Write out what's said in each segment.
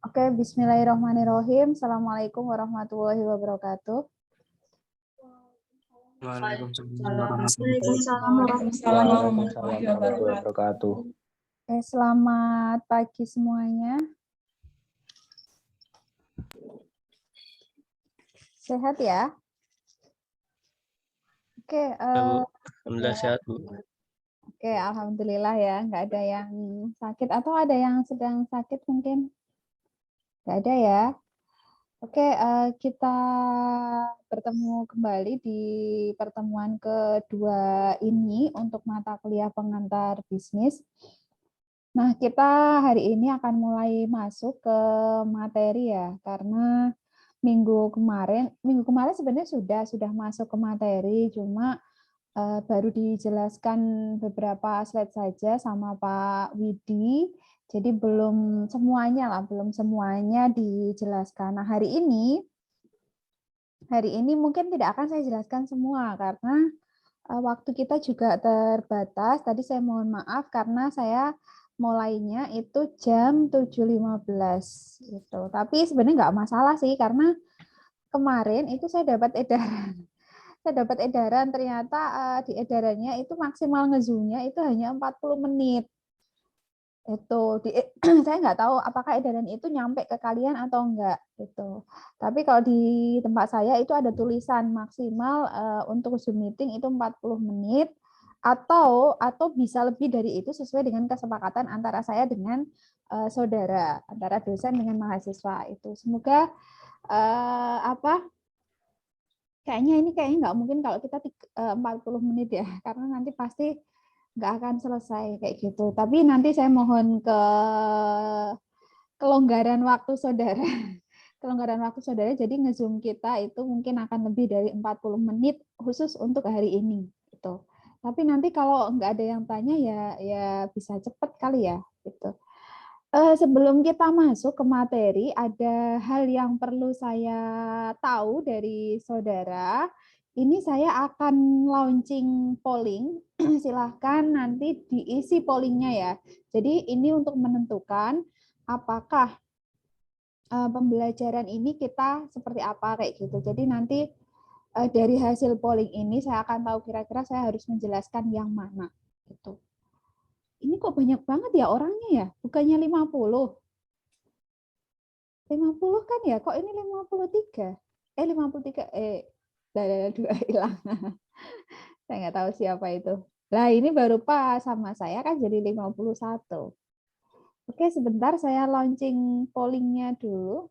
Oke, bismillahirrahmanirrahim. Assalamualaikum warahmatullahi wabarakatuh. Waalaikumsalam warahmatullahi wabarakatuh. Oke, selamat pagi semuanya. Sehat ya? Oke, Alhamdulillah sehat, Bu. Oke, alhamdulillah ya. Nggak ada yang sakit atau ada yang sedang sakit mungkin? Nggak ada ya. Oke, kita bertemu kembali di pertemuan kedua ini untuk mata kuliah pengantar bisnis. Nah, kita hari ini akan mulai masuk ke materi ya, karena minggu kemarin sebenarnya sudah masuk ke materi, cuma baru dijelaskan beberapa slide saja sama Pak Widi, jadi belum semuanya dijelaskan. Nah, hari ini mungkin tidak akan saya jelaskan semua karena waktu kita juga terbatas. Tadi saya mohon maaf karena saya mulainya itu jam 7.15 gitu. Tapi sebenarnya nggak masalah sih karena kemarin itu saya dapat edaran. Saya dapat edaran ternyata di edarannya itu maksimal ngezoom-nya itu hanya 40 menit. Saya nggak tahu apakah edaran itu nyampe ke kalian atau enggak gitu. Tapi kalau di tempat saya itu ada tulisan maksimal untuk Zoom meeting itu 40 menit atau bisa lebih dari itu sesuai dengan kesepakatan antara saya dengan saudara, antara dosen dengan mahasiswa itu. Semoga kayaknya nggak mungkin kalau kita 40 menit ya, karena nanti pasti nggak akan selesai kayak gitu. Tapi nanti saya mohon ke kelonggaran waktu saudara. Kelonggaran waktu saudara, jadi nge-zoom kita itu mungkin akan lebih dari 40 menit khusus untuk hari ini. Gitu. Tapi nanti kalau nggak ada yang tanya ya bisa cepet kali ya. Gitu. Sebelum kita masuk ke materi, ada hal yang perlu saya tahu dari saudara. Ini saya akan launching polling. Silahkan nanti diisi pollingnya ya. Jadi ini untuk menentukan apakah pembelajaran ini kita seperti apa kayak gitu. Jadi nanti dari hasil polling ini saya akan tahu kira-kira saya harus menjelaskan yang mana gitu. Ini kok banyak banget ya orangnya ya? Bukannya 50. 50 kan ya? Kok ini 53? 53 dua hilang. Saya nggak tahu siapa itu. Lah ini baru pas sama saya kan jadi 51. Oke, sebentar saya launching pollingnya dulu.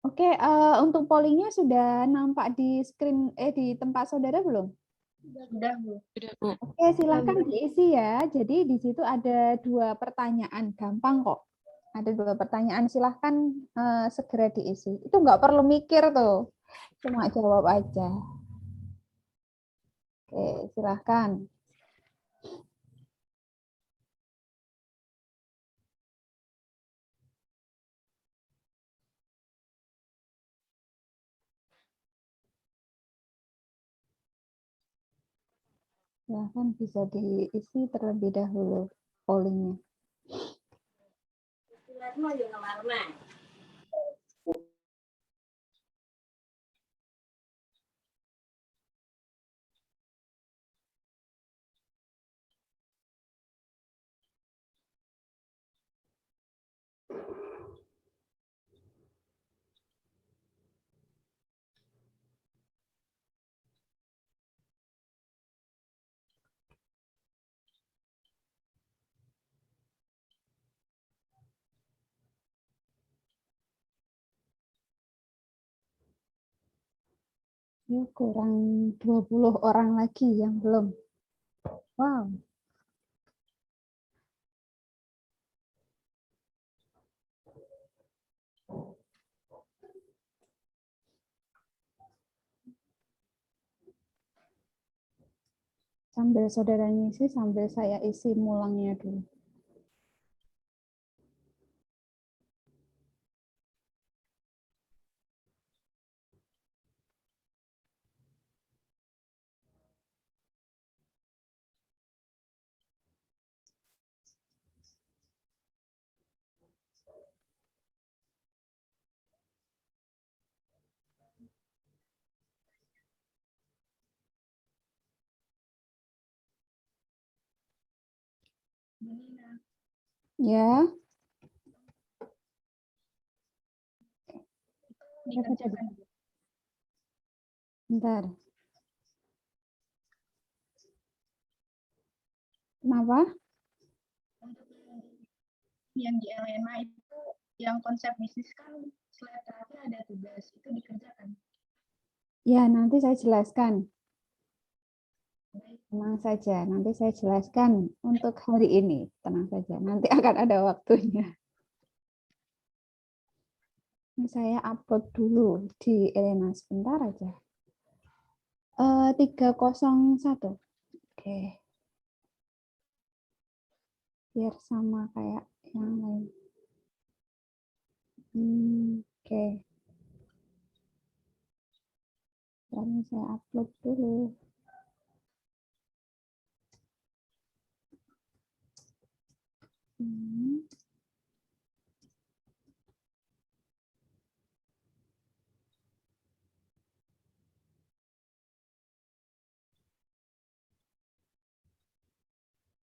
Oke, untuk pollingnya sudah nampak di screen di tempat saudara belum? Sudah, Bu. Oke, silakan diisi ya. Jadi di situ ada 2 pertanyaan, gampang kok. Ada 2 pertanyaan, silahkan segera diisi. Itu nggak perlu mikir tuh, cuma jawab aja. Oke, silahkan. Silahkan bisa diisi terlebih dahulu pollingnya. Ya, kurang 20 orang lagi yang belum. Wow. Sambil saudara ngisi, sambil saya isi mulangnya dulu. Ya. Dikerjakan. Bentar. Kenapa? Yang di LMA itu yang konsep bisnis kan slide terakhir ada tugas itu dikerjakan. Ya, nanti saya jelaskan. Tenang saja, nanti saya jelaskan untuk hari ini. Tenang saja, nanti akan ada waktunya. Ini saya upload dulu di Elena sebentar aja. 301. Oke. Biar sama kayak yang lain. Oke. Lalu saya upload dulu.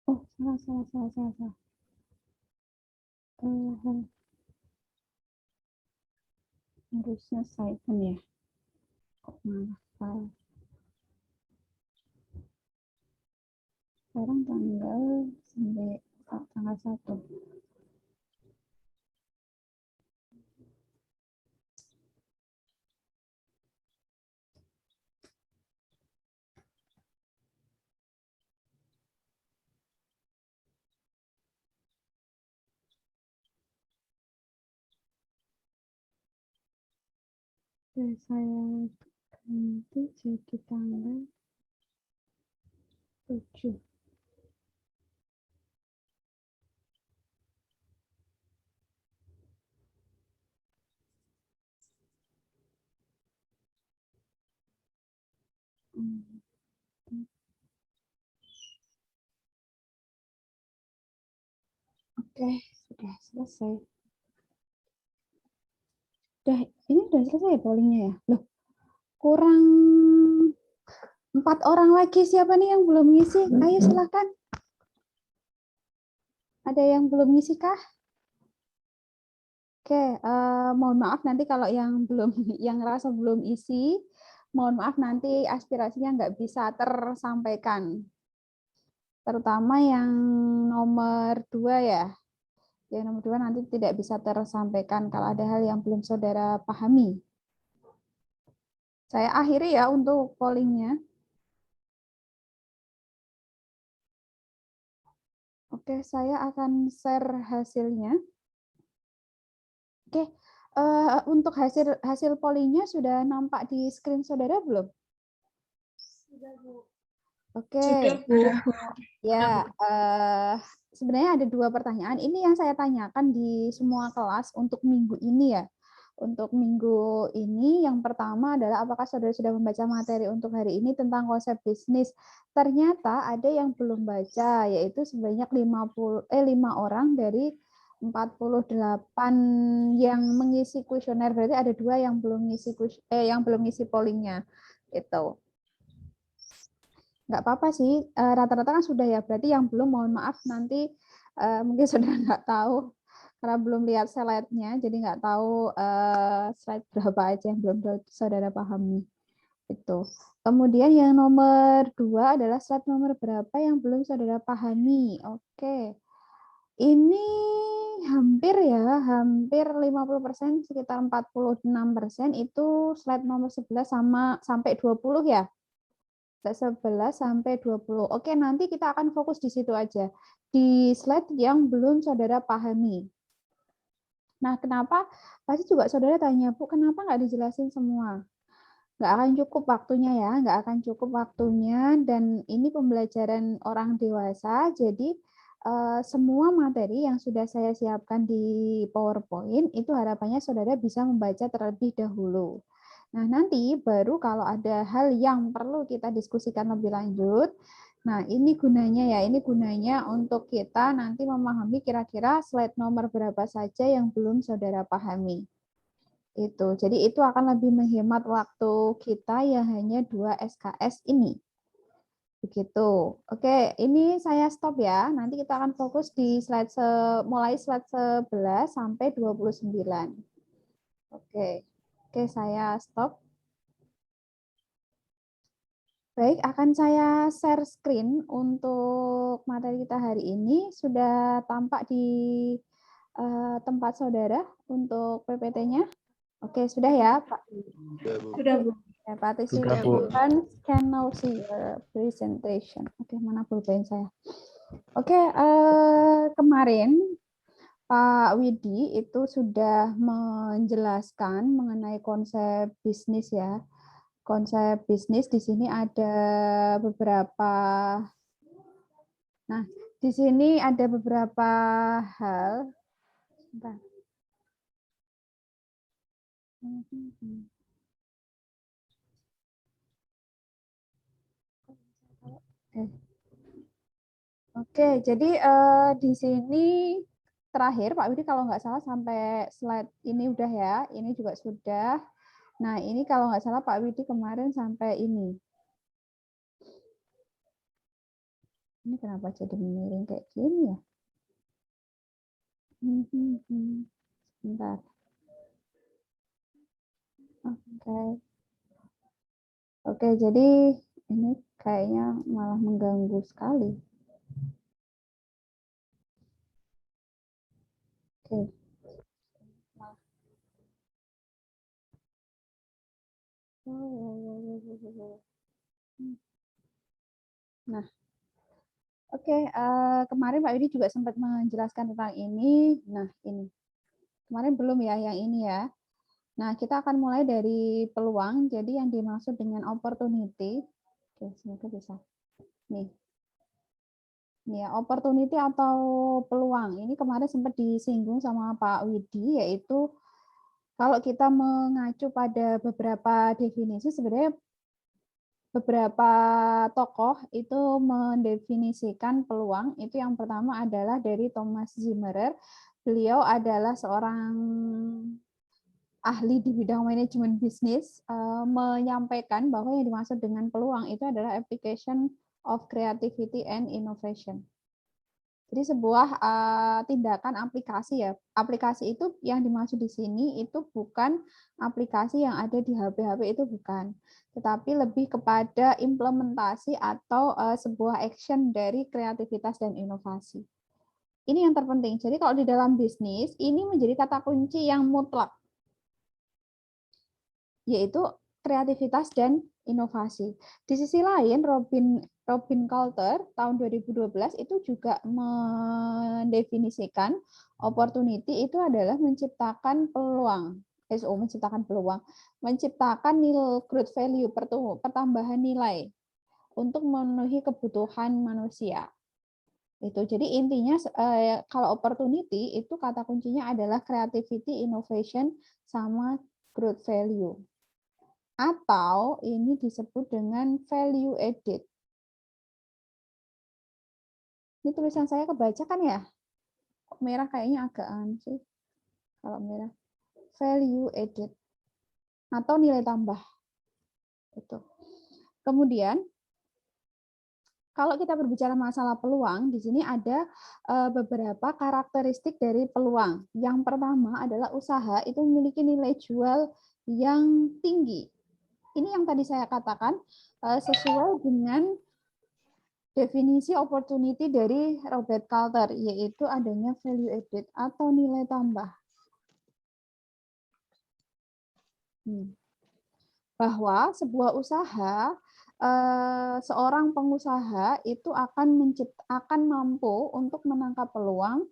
Oh, salah. Harusnya Saifun ya. Kok malah salah. Sekarang tanggal 1. Oke, saya ganti jadi tanggal 7. Oke, sudah selesai. Ini udah selesai pollingnya ya? Loh, kurang 4 orang lagi. Siapa nih yang belum ngisi? Ayo silahkan. Ada yang belum ngisi kah? Oke, mohon maaf nanti kalau yang ngerasa belum isi, mohon maaf nanti aspirasinya nggak bisa tersampaikan. Terutama yang nomor 2 ya. Yang nomor 2 nanti tidak bisa tersampaikan kalau ada hal yang belum saudara pahami. Saya akhiri ya untuk pollingnya. Oke, saya akan share hasilnya. Oke, untuk hasil pollingnya sudah nampak di screen saudara belum? Sudah, Bu. Oke. Sudah, Bu. Ya, sebenarnya ada 2 pertanyaan. Ini yang saya tanyakan di semua kelas untuk minggu ini ya. Untuk minggu ini yang pertama adalah apakah saudara sudah membaca materi untuk hari ini tentang konsep bisnis. Ternyata ada yang belum baca, yaitu sebanyak 5 orang dari 48 yang mengisi kuesioner. Berarti ada 2 yang belum ngisi pollingnya. Itu. Nggak apa-apa sih, rata-rata kan sudah ya. Berarti yang belum, mohon maaf nanti mungkin sudah nggak tahu karena belum lihat slide-nya, jadi nggak tahu slide berapa aja yang belum saudara pahami. Itu. Kemudian yang nomor 2 adalah slide nomor berapa yang belum saudara pahami. Oke. Ini hampir 50%, sekitar 46% itu slide nomor 11 sampai 20 ya. 11 sampai 20. Oke, nanti kita akan fokus di situ aja. Di slide yang belum saudara pahami. Nah, kenapa? Pasti juga saudara tanya, Bu, kenapa nggak dijelasin semua? Nggak akan cukup waktunya ya, nggak akan cukup waktunya. Dan ini pembelajaran orang dewasa, jadi semua materi yang sudah saya siapkan di PowerPoint, itu harapannya saudara bisa membaca terlebih dahulu. Nah, nanti baru kalau ada hal yang perlu kita diskusikan lebih lanjut, nah ini gunanya untuk kita nanti memahami kira-kira slide nomor berapa saja yang belum saudara pahami. Itu. Jadi itu akan lebih menghemat waktu kita yang hanya 2 SKS ini. Begitu. Oke, ini saya stop ya. Nanti kita akan fokus di slide mulai slide 11 sampai 29. Oke. Oke, saya stop. Baik, akan saya share screen untuk materi kita hari ini. Sudah tampak di tempat saudara untuk PPT-nya. Oke, sudah ya, Pak? Sudah, Bu. Ya, Pak Tisi, Sudah, Bu. can now see your presentation. Oke, mana pulpen saya? Oke, kemarin Pak Widi itu sudah menjelaskan mengenai konsep bisnis ya. Konsep bisnis di sini ada beberapa. Nah, di sini ada beberapa hal. Bentar. Oke, jadi di sini terakhir Pak Widi kalau nggak salah sampai slide ini udah ya, ini juga sudah. Nah, ini kalau nggak salah Pak Widi kemarin sampai ini. Ini kenapa jadi miring kayak gini ya? Bentar. Oke. Oke, jadi ini kayaknya malah mengganggu sekali. Oke. Nah, oke, kemarin Pak Widi juga sempat menjelaskan tentang ini. Nah, ini. Kemarin belum ya yang ini ya. Nah, kita akan mulai dari peluang. Jadi yang dimaksud dengan opportunity. Oke, semoga bisa. Nih. Nih ya, opportunity atau peluang. Ini kemarin sempat disinggung sama Pak Widi, yaitu kalau kita mengacu pada beberapa definisi, sebenarnya beberapa tokoh itu mendefinisikan peluang. Itu yang pertama adalah dari Thomas Zimmerer. Beliau adalah seorang ahli di bidang manajemen bisnis, menyampaikan bahwa yang dimaksud dengan peluang itu adalah application of creativity and innovation. Jadi sebuah tindakan aplikasi ya. Aplikasi itu yang dimaksud di sini itu bukan aplikasi yang ada di HP-HP itu bukan, tetapi lebih kepada implementasi atau sebuah action dari kreativitas dan inovasi. Ini yang terpenting. Jadi kalau di dalam bisnis ini menjadi kata kunci yang mutlak, yaitu kreativitas dan inovasi. Di sisi lain, Robin Coulter tahun 2012 itu juga mendefinisikan opportunity itu adalah menciptakan peluang, menciptakan nilai growth value, pertambahan nilai untuk memenuhi kebutuhan manusia. Itu. Jadi intinya kalau opportunity itu kata kuncinya adalah creativity, innovation, sama growth value. Atau ini disebut dengan value added. Ini tulisan saya kebaca kan ya? Merah kayaknya agak aneh sih. Kalau merah. Value added. Atau nilai tambah. Itu. Kemudian, kalau kita berbicara masalah peluang, di sini ada beberapa karakteristik dari peluang. Yang pertama adalah usaha itu memiliki nilai jual yang tinggi. Ini yang tadi saya katakan sesuai dengan definisi opportunity dari Robert Coulter, yaitu adanya value added atau nilai tambah. Bahwa sebuah usaha, seorang pengusaha itu akan mampu untuk menangkap peluang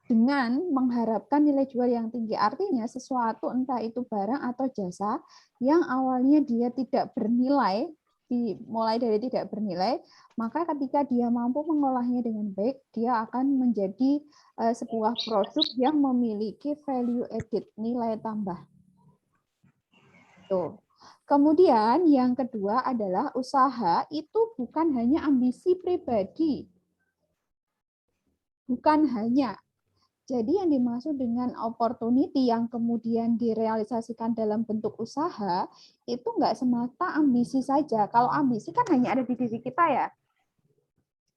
dengan mengharapkan nilai jual yang tinggi. Artinya sesuatu entah itu barang atau jasa yang awalnya dia tidak bernilai, dimulai dari tidak bernilai, maka ketika dia mampu mengolahnya dengan baik, dia akan menjadi sebuah produk yang memiliki value added, nilai tambah. Tuh. Kemudian yang kedua adalah usaha itu bukan hanya ambisi pribadi. Bukan hanya. Jadi yang dimaksud dengan opportunity yang kemudian direalisasikan dalam bentuk usaha, itu nggak semata ambisi saja. Kalau ambisi kan hanya ada di diri kita ya.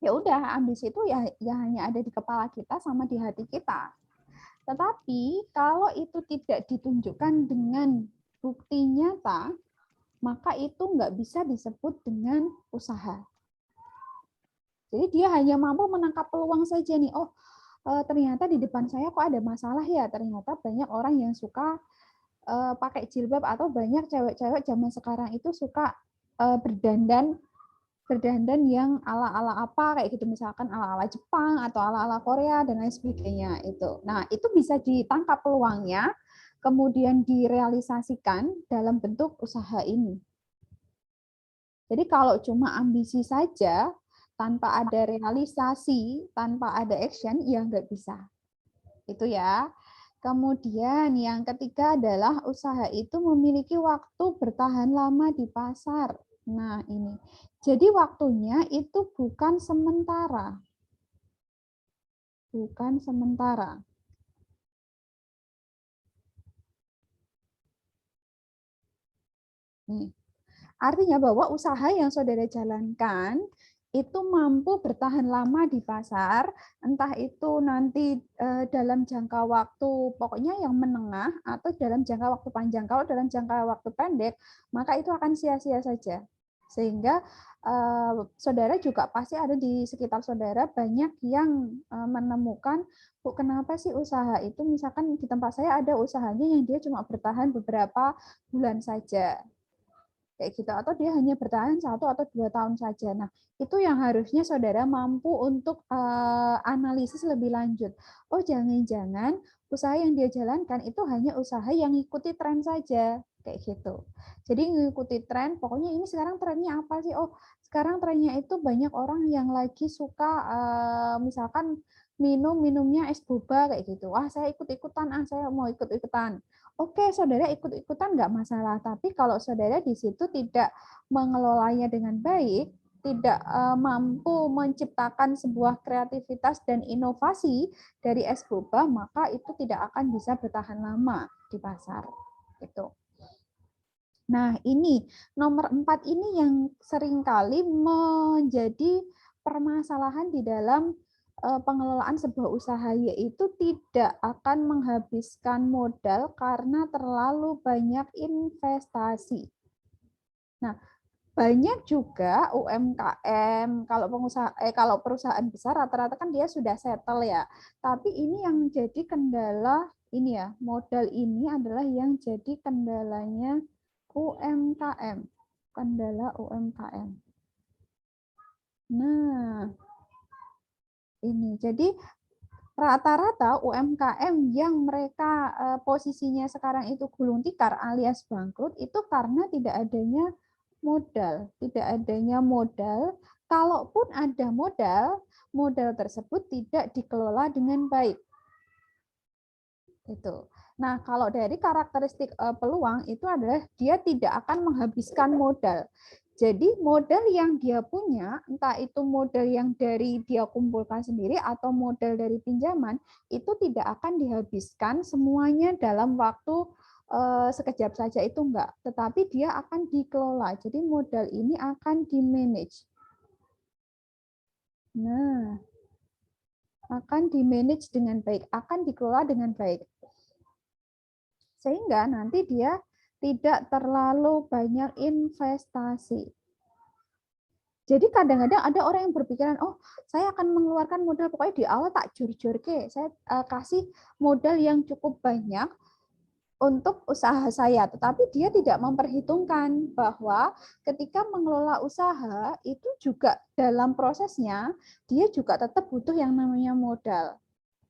Ya udah, ambisi itu ya hanya ada di kepala kita sama di hati kita. Tetapi kalau itu tidak ditunjukkan dengan bukti nyata, maka itu nggak bisa disebut dengan usaha. Jadi dia hanya mampu menangkap peluang saja nih. Oh, ternyata di depan saya kok ada masalah ya. Ternyata banyak orang yang suka pakai jilbab atau banyak cewek-cewek zaman sekarang itu suka berdandan yang ala-ala apa kayak gitu, misalkan ala-ala Jepang atau ala-ala Korea dan lain sebagainya itu. Nah, itu bisa ditangkap peluangnya, kemudian direalisasikan dalam bentuk usaha ini. Jadi kalau cuma ambisi saja, tanpa ada realisasi, tanpa ada action, ya nggak bisa. Itu ya. Kemudian yang ketiga adalah usaha itu memiliki waktu bertahan lama di pasar. Nah, ini. Jadi waktunya itu bukan sementara. Bukan sementara. Nih. Artinya bahwa usaha yang saudara jalankan itu mampu bertahan lama di pasar, entah itu nanti dalam jangka waktu pokoknya yang menengah atau dalam jangka waktu panjang. Kalau dalam jangka waktu pendek, maka itu akan sia-sia saja. Sehingga saudara juga pasti ada di sekitar saudara banyak yang menemukan, Bu, kenapa sih usaha itu, misalkan di tempat saya ada usahanya yang dia cuma bertahan beberapa bulan saja. Kayak gitu, atau dia hanya bertahan 1 atau 2 tahun saja. Nah, itu yang harusnya saudara mampu untuk analisis lebih lanjut. Oh, jangan-jangan usaha yang dia jalankan itu hanya usaha yang ngikuti tren saja, kayak gitu. Jadi ngikuti tren, pokoknya ini sekarang trennya apa sih? Oh, sekarang trennya itu banyak orang yang lagi suka misalkan minumnya es boba kayak gitu. Wah, saya ikut-ikutan, saya mau ikut-ikutan. Oke, saudara ikut-ikutan nggak masalah, tapi kalau saudara di situ tidak mengelolanya dengan baik, tidak mampu menciptakan sebuah kreativitas dan inovasi dari es boba, maka itu tidak akan bisa bertahan lama di pasar. Gitu. Nah, ini nomor 4 ini yang seringkali menjadi permasalahan di dalam pengelolaan sebuah usaha, yaitu tidak akan menghabiskan modal karena terlalu banyak investasi. Nah, banyak juga UMKM, kalau perusahaan besar rata-rata kan dia sudah settle ya. Tapi ini yang jadi kendala ini ya, modal ini adalah yang jadi kendalanya UMKM. Kendala UMKM. Nah, ini. Jadi rata-rata UMKM yang mereka posisinya sekarang itu gulung tikar alias bangkrut itu karena tidak adanya modal. Tidak adanya modal. Kalaupun ada modal, modal tersebut tidak dikelola dengan baik. Itu. Nah, kalau dari karakteristik peluang itu adalah dia tidak akan menghabiskan modal. Jadi modal yang dia punya, entah itu modal yang dari dia kumpulkan sendiri atau modal dari pinjaman, itu tidak akan dihabiskan semuanya dalam waktu sekejap saja, itu enggak. Tetapi dia akan dikelola. Jadi modal ini akan di-manage. Nah, akan di-manage dengan baik, akan dikelola dengan baik. Sehingga nanti dia tidak terlalu banyak investasi. Jadi kadang-kadang ada orang yang berpikiran, oh saya akan mengeluarkan modal, pokoknya di awal tak jor-jor ke, saya kasih modal yang cukup banyak untuk usaha saya. Tetapi dia tidak memperhitungkan bahwa ketika mengelola usaha, itu juga dalam prosesnya, dia juga tetap butuh yang namanya modal.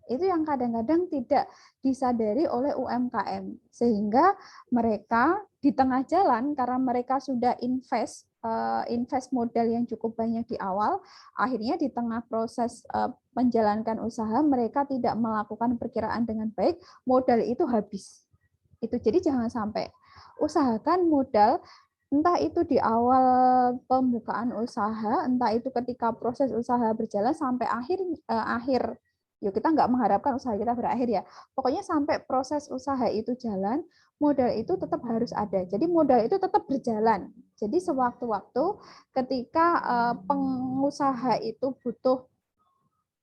Itu yang kadang-kadang tidak disadari oleh UMKM, sehingga mereka di tengah jalan karena mereka sudah invest modal yang cukup banyak di awal, akhirnya di tengah proses menjalankan usaha mereka tidak melakukan perkiraan dengan baik, modal itu habis. Itu jadi jangan sampai, usahakan modal entah itu di awal pembukaan usaha, entah itu ketika proses usaha berjalan sampai akhir Yuk, kita nggak mengharapkan usaha kita berakhir ya. Pokoknya sampai proses usaha itu jalan, modal itu tetap harus ada. Jadi modal itu tetap berjalan. Jadi sewaktu-waktu ketika pengusaha itu butuh,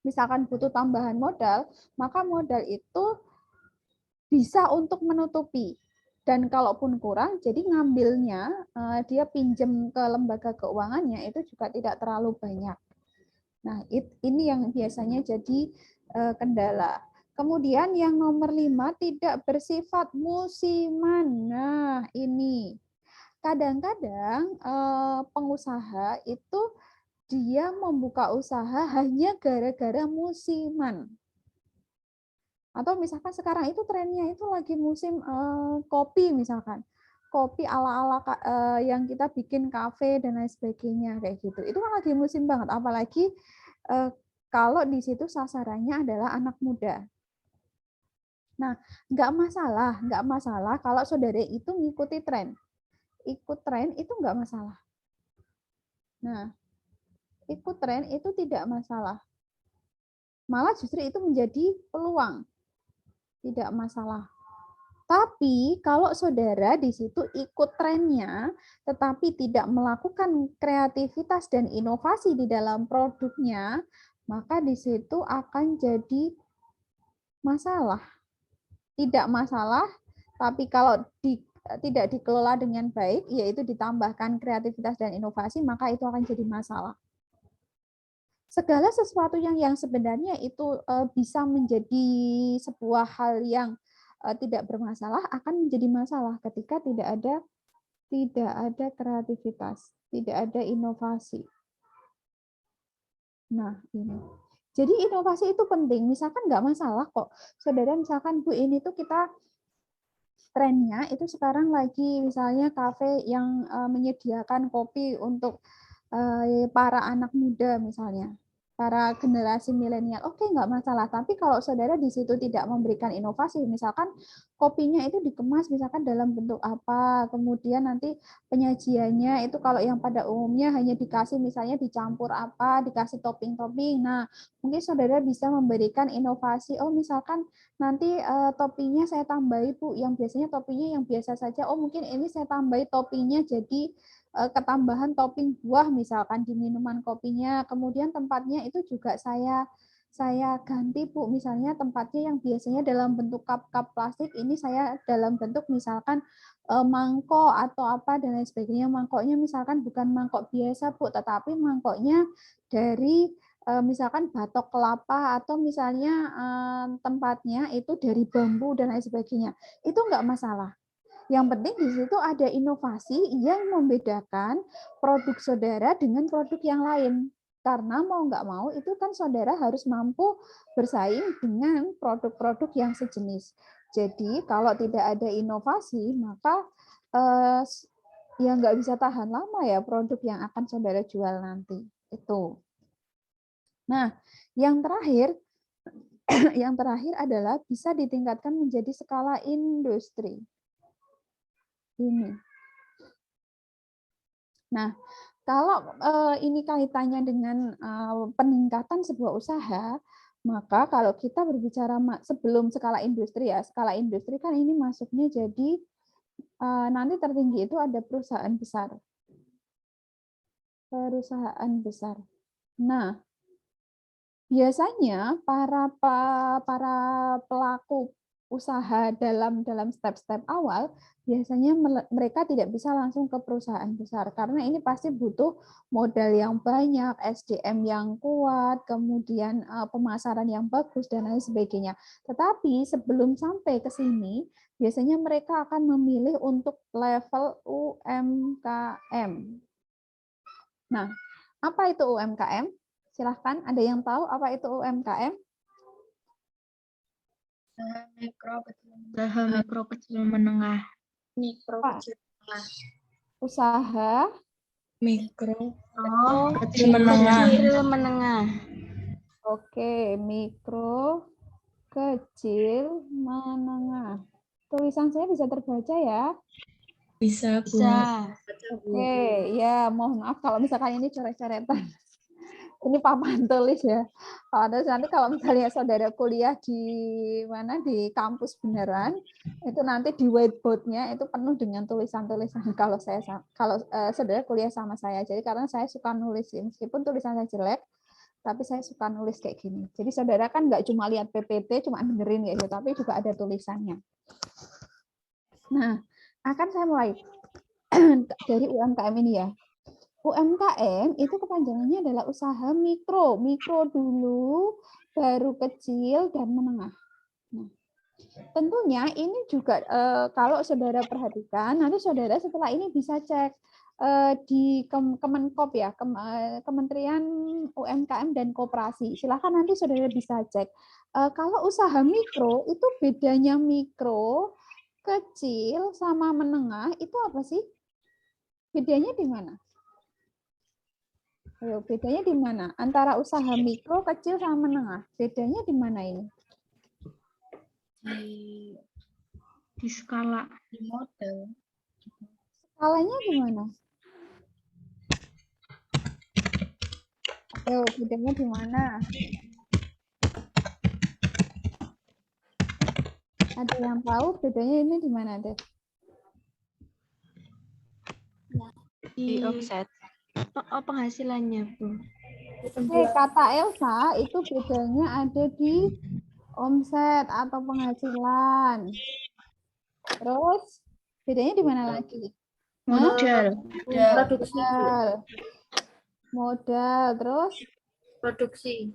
misalkan butuh tambahan modal, maka modal itu bisa untuk menutupi. Dan kalaupun kurang, jadi ngambilnya dia pinjam ke lembaga keuangannya itu juga tidak terlalu banyak. Nah, ini yang biasanya jadi kendala. Kemudian yang nomor 5, tidak bersifat musiman. Nah, ini kadang-kadang pengusaha itu dia membuka usaha hanya gara-gara musiman. Atau misalkan sekarang itu trennya itu lagi musim kopi misalkan. Kopi ala-ala yang kita bikin kafe dan lain sebagainya kayak gitu. Itu kan lagi musim banget, apalagi kalau di situ sasarannya adalah anak muda. Nah, nggak masalah kalau saudara itu ngikuti tren. Ikut tren itu nggak masalah. Nah, ikut tren itu tidak masalah. Malah justru itu menjadi peluang. Tidak masalah. Tapi kalau saudara di situ ikut trennya, tetapi tidak melakukan kreativitas dan inovasi di dalam produknya, maka di situ akan jadi masalah. Tidak masalah, tapi kalau tidak dikelola dengan baik, yaitu ditambahkan kreativitas dan inovasi, maka itu akan jadi masalah. Segala sesuatu yang sebenarnya itu bisa menjadi sebuah hal yang tidak bermasalah akan menjadi masalah ketika tidak ada kreativitas, tidak ada inovasi. Nah, ini. Jadi inovasi itu penting. Misalkan nggak masalah kok. Saudara misalkan Bu ini tuh kita trennya itu sekarang lagi misalnya kafe yang menyediakan kopi untuk para anak muda misalnya, para generasi milenial, oke, nggak masalah. Tapi kalau saudara di situ tidak memberikan inovasi, misalkan kopinya itu dikemas misalkan dalam bentuk apa, kemudian nanti penyajiannya itu kalau yang pada umumnya hanya dikasih misalnya dicampur apa, dikasih topping-topping. Nah, mungkin saudara bisa memberikan inovasi. Oh, misalkan nanti toppingnya saya tambahi Bu, yang biasanya toppingnya yang biasa saja. Oh, mungkin ini saya tambahi toppingnya jadi ketambahan topping buah misalkan di minuman kopinya. Kemudian tempatnya itu juga saya ganti Bu, misalnya tempatnya yang biasanya dalam bentuk cup-cup plastik ini saya dalam bentuk misalkan mangkok atau apa dan lain sebagainya. Mangkoknya misalkan bukan mangkok biasa Bu, tetapi mangkoknya dari misalkan batok kelapa atau misalnya tempatnya itu dari bambu dan lain sebagainya. Itu enggak masalah. Yang penting di situ ada inovasi yang membedakan produk saudara dengan produk yang lain. Karena mau nggak mau itu kan saudara harus mampu bersaing dengan produk-produk yang sejenis. Jadi kalau tidak ada inovasi maka ya nggak bisa tahan lama ya produk yang akan saudara jual nanti. Itu. Nah, yang terakhir adalah bisa ditingkatkan menjadi skala industri. Ini. Nah, kalau ini kaitannya dengan peningkatan sebuah usaha, maka kalau kita berbicara sebelum skala industri ya, skala industri kan ini masuknya jadi nanti tertinggi itu ada perusahaan besar. Perusahaan besar. Nah, biasanya para pelaku usaha dalam step-step awal biasanya mereka tidak bisa langsung ke perusahaan besar karena ini pasti butuh modal yang banyak, SDM yang kuat, kemudian pemasaran yang bagus dan lain sebagainya. Tetapi sebelum sampai ke sini, biasanya mereka akan memilih untuk level UMKM. Nah, apa itu UMKM? Silahkan, ada yang tahu apa itu UMKM? Usaha mikro kecil menengah. Mikro kecil menengah. Usaha Mikro kecil menengah. Oke, mikro kecil menengah. Tulisan saya bisa terbaca ya? Bisa, Bu. Oke, ya mohon maaf kalau misalkan ini coret-coretan. Ini papan tulis ya. Nanti kalau misalnya saudara kuliah di mana di kampus beneran, itu nanti di whiteboard-nya itu penuh dengan tulisan-tulisan. Kalau saudara kuliah sama saya, jadi karena saya suka nulis, meskipun tulisan saya jelek, tapi saya suka nulis kayak gini. Jadi saudara kan nggak cuma lihat PPT, cuma dengerin gitu, tapi juga ada tulisannya. Nah, akan saya mulai dari UMKM ini ya. UMKM itu kepanjangannya adalah usaha mikro. Mikro dulu, baru kecil, dan menengah. Nah, tentunya ini juga kalau saudara perhatikan, nanti saudara setelah ini bisa cek di Kemenkop ya, Kementerian UMKM dan Koperasi. Silahkan nanti saudara bisa cek. Kalau usaha mikro, itu bedanya mikro, kecil, sama menengah, itu apa sih? Bedanya di mana? Ayo, bedanya di mana? Antara usaha mikro, kecil, sama menengah. Bedanya di mana ini? Di skala, di model. Skalanya gimana? Ayo, bedanya di mana? Ada yang tahu bedanya ini di mana, deh? Di omset. Penghasilannya, Bu. Oke, kata Elsa itu bedanya ada di omset atau penghasilan. Terus bedanya di mana lagi? Modal. Modal. Terus Produksi.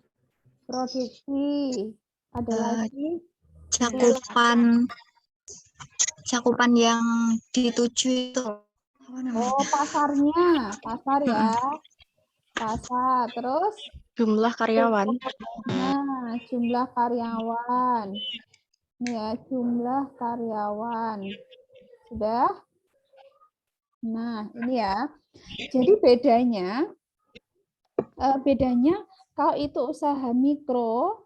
Ada lagi cakupan yang dituju itu. Oh, pasarnya. Pasar ya. Pasar. Terus Jumlah karyawan. nah, jumlah karyawan. Ini ya, jumlah karyawan. Sudah? Nah, ini ya. Jadi bedanya kalau itu usaha mikro,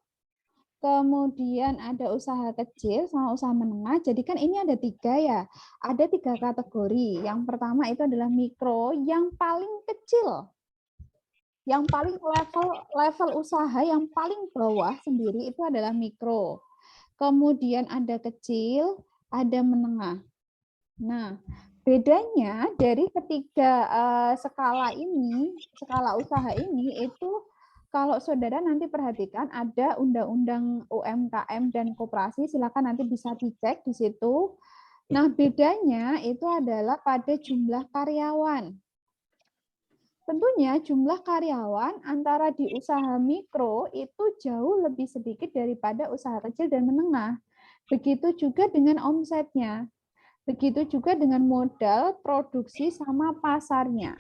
kemudian ada usaha kecil sama usaha menengah. Jadi kan ini ada 3 ya. Ada 3 kategori. Yang pertama itu adalah mikro yang paling kecil. Yang paling level usaha yang paling bawah sendiri itu adalah mikro. Kemudian ada kecil, ada menengah. Nah, bedanya dari ketiga skala usaha ini itu kalau saudara nanti perhatikan ada Undang-Undang UMKM dan Koperasi, silakan nanti bisa dicek di situ. Nah, bedanya itu adalah pada jumlah karyawan. Tentunya jumlah karyawan antara di usaha mikro itu jauh lebih sedikit daripada usaha kecil dan menengah. Begitu juga dengan omsetnya. Begitu juga dengan modal, produksi, sama pasarnya.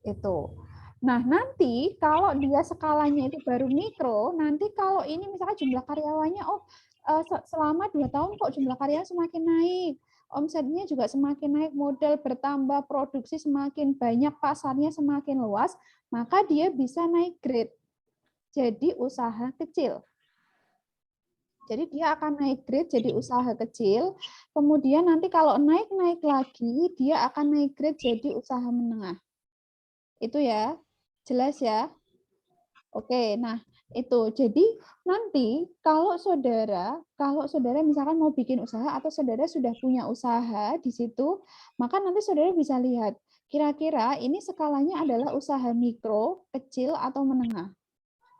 Itu. Nah, nanti kalau dia skalanya itu baru mikro, nanti kalau ini misalkan jumlah karyawannya, selama 2 tahun kok jumlah karyawan semakin naik. Omsetnya juga semakin naik, modal bertambah, produksi semakin banyak, pasarnya semakin luas, maka dia bisa naik grade. Jadi usaha kecil. Jadi dia akan naik grade jadi usaha kecil, kemudian nanti kalau naik lagi, dia akan naik grade jadi usaha menengah. Itu ya, jelas ya? Oke, nah itu. Jadi nanti kalau saudara misalkan mau bikin usaha atau saudara sudah punya usaha di situ, maka nanti saudara bisa lihat kira-kira ini skalanya adalah usaha mikro, kecil atau menengah.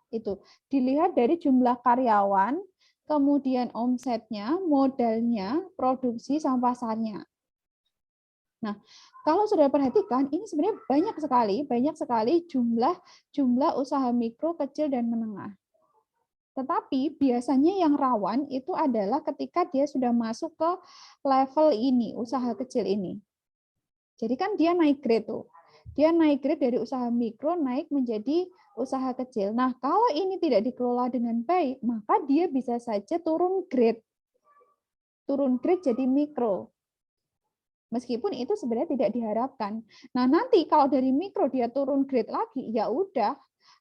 Itu dilihat dari jumlah karyawan, kemudian omsetnya, modalnya, produksi, sama pasarnya. Nah, kalau sudah perhatikan, ini sebenarnya banyak sekali jumlah usaha mikro, kecil, dan menengah. Tetapi biasanya yang rawan itu adalah ketika dia sudah masuk ke level ini, usaha kecil ini. Jadi kan dia naik grade tuh. Dia naik grade dari usaha mikro naik menjadi usaha kecil. Nah, kalau ini tidak dikelola dengan baik, maka dia bisa saja turun grade. Turun grade jadi mikro. Meskipun itu sebenarnya tidak diharapkan. Nah, nanti kalau dari mikro dia turun grade lagi, ya udah.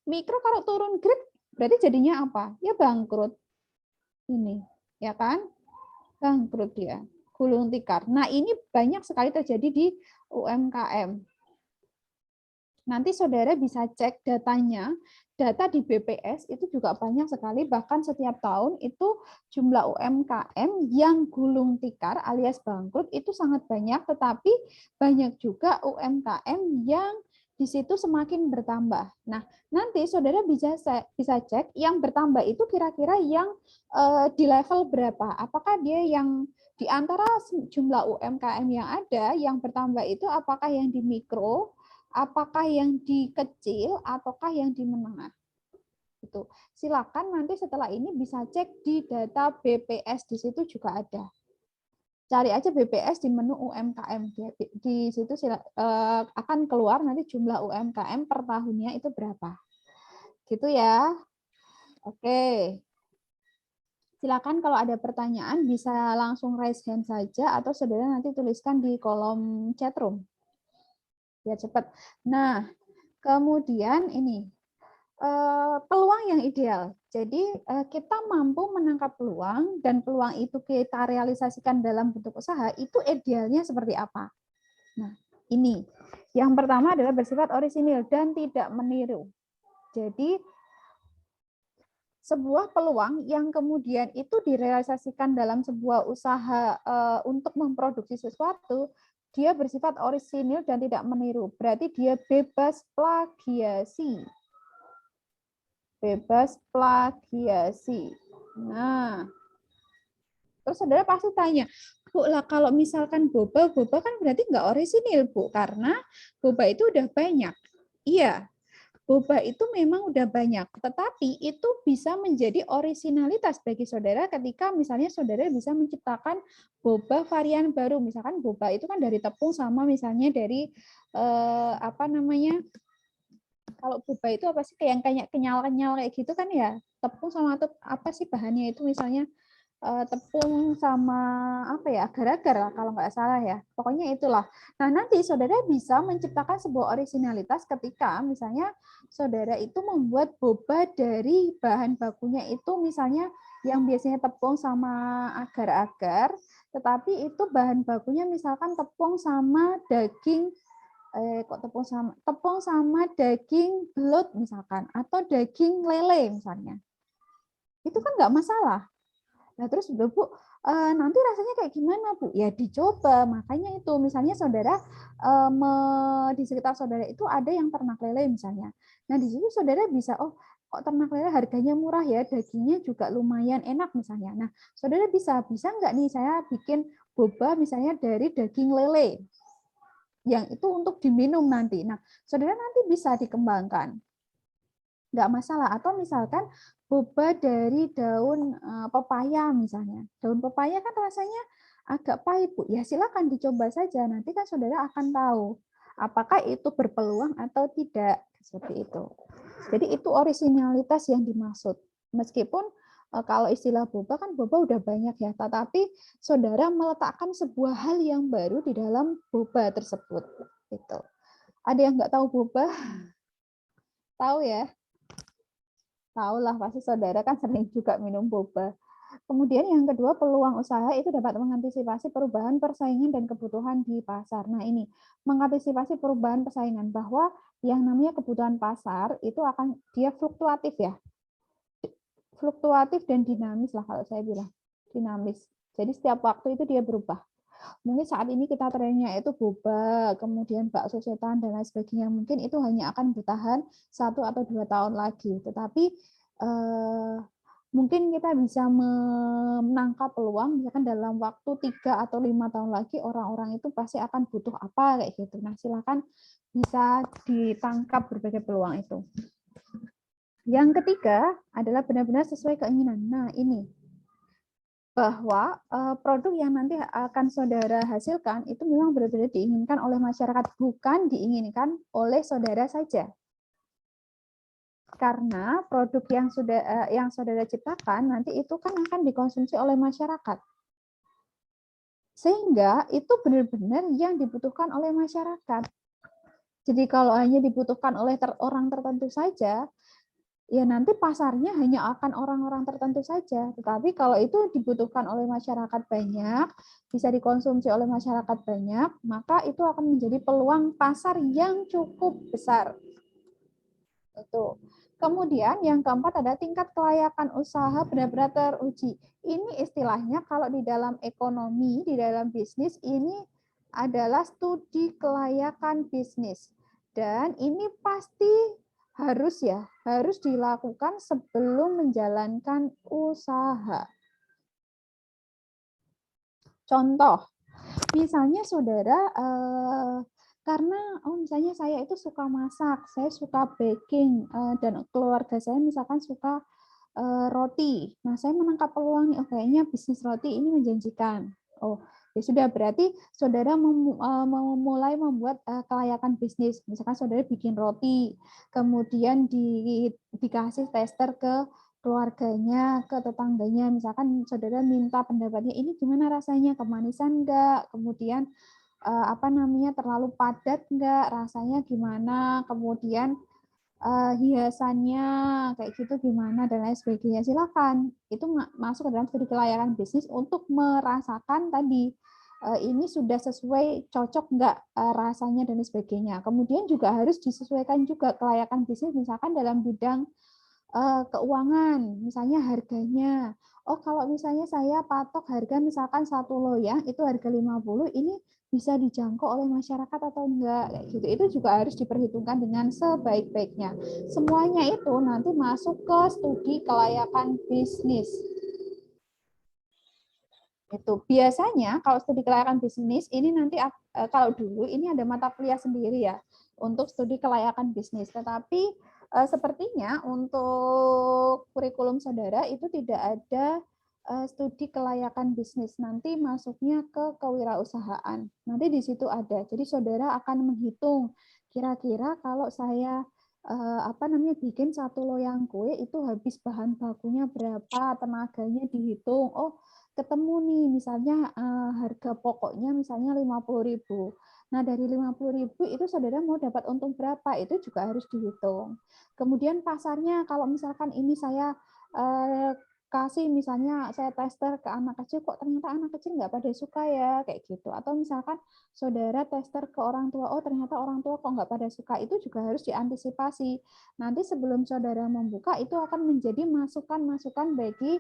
Mikro kalau turun grade berarti jadinya apa? Ya bangkrut. Ini, ya kan? Bangkrut dia. Gulung tikar. Nah, ini banyak sekali terjadi di UMKM. Nanti saudara bisa cek datanya, data di BPS itu juga banyak sekali, bahkan setiap tahun itu jumlah UMKM yang gulung tikar alias bangkrut itu sangat banyak, tetapi banyak juga UMKM yang di situ semakin bertambah. Nah, nanti saudara bisa cek yang bertambah itu kira-kira yang di level berapa? Apakah dia yang di antara jumlah UMKM yang ada, yang bertambah itu apakah yang di mikro, apakah yang di kecil, ataukah yang di menengah? Itu. Silakan nanti setelah ini bisa cek di data BPS, di situ juga ada. Cari aja BPS di menu UMKM. Di situ akan keluar nanti jumlah UMKM per tahunnya itu berapa. Gitu ya. Oke. Silakan kalau ada pertanyaan bisa langsung raise hand saja atau saudara nanti tuliskan di kolom chat room. Biar cepat. Nah, kemudian ini peluang yang ideal. Jadi kita mampu menangkap peluang dan peluang itu kita realisasikan dalam bentuk usaha, itu idealnya seperti apa? Nah, ini. Yang pertama adalah bersifat orisinil dan tidak meniru. Jadi sebuah peluang yang kemudian itu direalisasikan dalam sebuah usaha untuk memproduksi sesuatu, dia bersifat orisinil dan tidak meniru. Berarti dia bebas plagiasi. Bebas plagiasi. Nah, terus saudara pasti tanya, Bu, lah kalau misalkan boba kan berarti nggak orisinil, Bu, karena boba itu udah banyak. Iya, boba itu memang udah banyak, tetapi itu bisa menjadi orisinalitas bagi saudara ketika misalnya saudara bisa menciptakan boba varian baru. Misalkan boba itu kan dari tepung sama misalnya dari kalau boba itu apa sih kayak kenyal-kenyal kayak gitu kan ya, tepung sama apa sih bahannya itu misalnya tepung sama apa ya, agar-agar lah kalau nggak salah ya, pokoknya itulah. Nah, nanti saudara bisa menciptakan sebuah orisinalitas ketika misalnya saudara itu membuat boba dari bahan bakunya itu misalnya yang biasanya tepung sama agar-agar, tetapi itu bahan bakunya misalkan tepung sama daging tepung sama daging belut misalkan, atau daging lele misalnya, itu kan nggak masalah. Nah terus Bu, nanti rasanya kayak gimana Bu? Ya dicoba. Makanya itu misalnya saudara di sekitar saudara itu ada yang ternak lele misalnya. Nah di situ saudara bisa, oh kok ternak lele harganya murah ya, dagingnya juga lumayan enak misalnya. Nah saudara bisa nggak nih saya bikin boba misalnya dari daging lele yang itu untuk diminum nanti. Nah, saudara nanti bisa dikembangkan. Nggak masalah. Atau misalkan boba dari daun pepaya misalnya. Daun pepaya kan rasanya agak pahit, Bu. Ya silakan dicoba saja. Nanti kan saudara akan tahu apakah itu berpeluang atau tidak. Seperti itu. Jadi itu orisinalitas yang dimaksud. Meskipun kalau istilah boba kan boba udah banyak ya, tetapi saudara meletakkan sebuah hal yang baru di dalam boba tersebut. Gitu. Ada yang nggak tahu boba? Tahu ya? Tahu lah, pasti saudara kan sering juga minum boba. Kemudian yang kedua, peluang usaha itu dapat mengantisipasi perubahan persaingan dan kebutuhan di pasar. Nah ini, mengantisipasi perubahan persaingan, bahwa yang namanya kebutuhan pasar itu akan dia fluktuatif ya. Fluktuatif dan dinamis lah kalau saya bilang. Dinamis. Jadi setiap waktu itu dia berubah. Mungkin saat ini kita trennya itu boba, kemudian bakso setan dan lain sebagainya. Mungkin itu hanya akan bertahan 1 atau 2 tahun lagi. Tetapi mungkin kita bisa menangkap peluang, misalkan dalam waktu 3 atau 5 tahun lagi orang-orang itu pasti akan butuh apa kayak gitu. Nah, silakan bisa ditangkap berbagai peluang itu. Yang ketiga adalah benar-benar sesuai keinginan. Nah, ini bahwa produk yang nanti akan saudara hasilkan itu memang benar-benar diinginkan oleh masyarakat, bukan diinginkan oleh saudara saja. Karena produk yang saudara ciptakan nanti itu kan akan dikonsumsi oleh masyarakat. Sehingga itu benar-benar yang dibutuhkan oleh masyarakat. Jadi kalau hanya dibutuhkan oleh orang tertentu saja, ya nanti pasarnya hanya akan orang-orang tertentu saja. Tetapi kalau itu dibutuhkan oleh masyarakat banyak, bisa dikonsumsi oleh masyarakat banyak, maka itu akan menjadi peluang pasar yang cukup besar. Itu. Kemudian yang keempat ada tingkat kelayakan usaha benar-benar teruji. Ini istilahnya kalau di dalam ekonomi, di dalam bisnis, ini adalah studi kelayakan bisnis. Dan ini pasti harus dilakukan sebelum menjalankan usaha. Contoh, misalnya saudara, karena misalnya saya itu suka masak, saya suka baking, dan keluarga saya misalkan suka roti. Nah, saya menangkap peluang nih, kayaknya bisnis roti ini menjanjikan. Oh, ya sudah, berarti saudara mulai membuat kelayakan bisnis. Misalkan saudara bikin roti, kemudian dikasih tester ke keluarganya, ke tetangganya. Misalkan saudara minta pendapatnya, ini gimana rasanya, kemanisan enggak, kemudian terlalu padat enggak, rasanya gimana, kemudian hiasannya kayak gitu gimana dan lain sebagainya. Silakan, itu masuk ke dalam studi kelayakan bisnis untuk merasakan tadi ini sudah sesuai, cocok enggak rasanya dan lain sebagainya. Kemudian juga harus disesuaikan juga kelayakan bisnis misalkan dalam bidang keuangan, misalnya harganya. Oh, kalau misalnya saya patok harga misalkan satu loyang itu harga 50, ini bisa dijangkau oleh masyarakat atau enggak, kayak gitu. Itu juga harus diperhitungkan dengan sebaik-baiknya. Semuanya itu nanti masuk ke studi kelayakan bisnis. Itu biasanya kalau studi kelayakan bisnis ini nanti kalau dulu ini ada mata kuliah sendiri ya untuk studi kelayakan bisnis, tetapi sepertinya untuk kurikulum saudara itu tidak ada studi kelayakan bisnis, nanti masuknya ke kewirausahaan. Nanti di situ ada. Jadi saudara akan menghitung kira-kira kalau saya bikin satu loyang kue itu habis bahan bakunya berapa, tenaganya dihitung. Oh, ketemu nih misalnya harga pokoknya misalnya 50.000. Nah, dari 50.000 itu saudara mau dapat untung berapa? Itu juga harus dihitung. Kemudian pasarnya kalau misalkan ini saya kasih misalnya saya tester ke anak kecil, kok ternyata anak kecil nggak pada suka ya, kayak gitu. Atau misalkan saudara tester ke orang tua, oh ternyata orang tua kok nggak pada suka, itu juga harus diantisipasi. Nanti sebelum saudara membuka, itu akan menjadi masukan-masukan bagi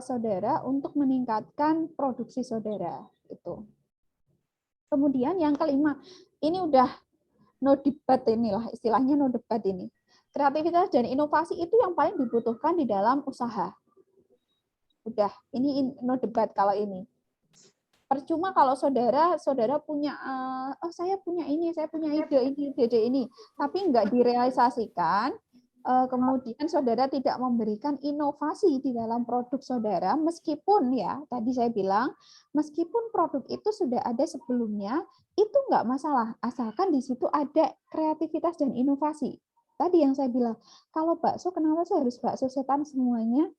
saudara untuk meningkatkan produksi saudara. Itu. Kemudian yang kelima, ini udah no debat inilah, istilahnya no debat ini. Kreativitas dan inovasi itu yang paling dibutuhkan di dalam usaha. Udah, ini no debat kalau ini. Percuma kalau saudara punya, saya punya ini, saya punya ide ini, tapi nggak direalisasikan, kemudian saudara tidak memberikan inovasi di dalam produk saudara, meskipun ya, tadi saya bilang, meskipun produk itu sudah ada sebelumnya, itu nggak masalah, asalkan di situ ada kreativitas dan inovasi. Tadi yang saya bilang, kalau bakso, kenapa sih harus bakso setan semuanya?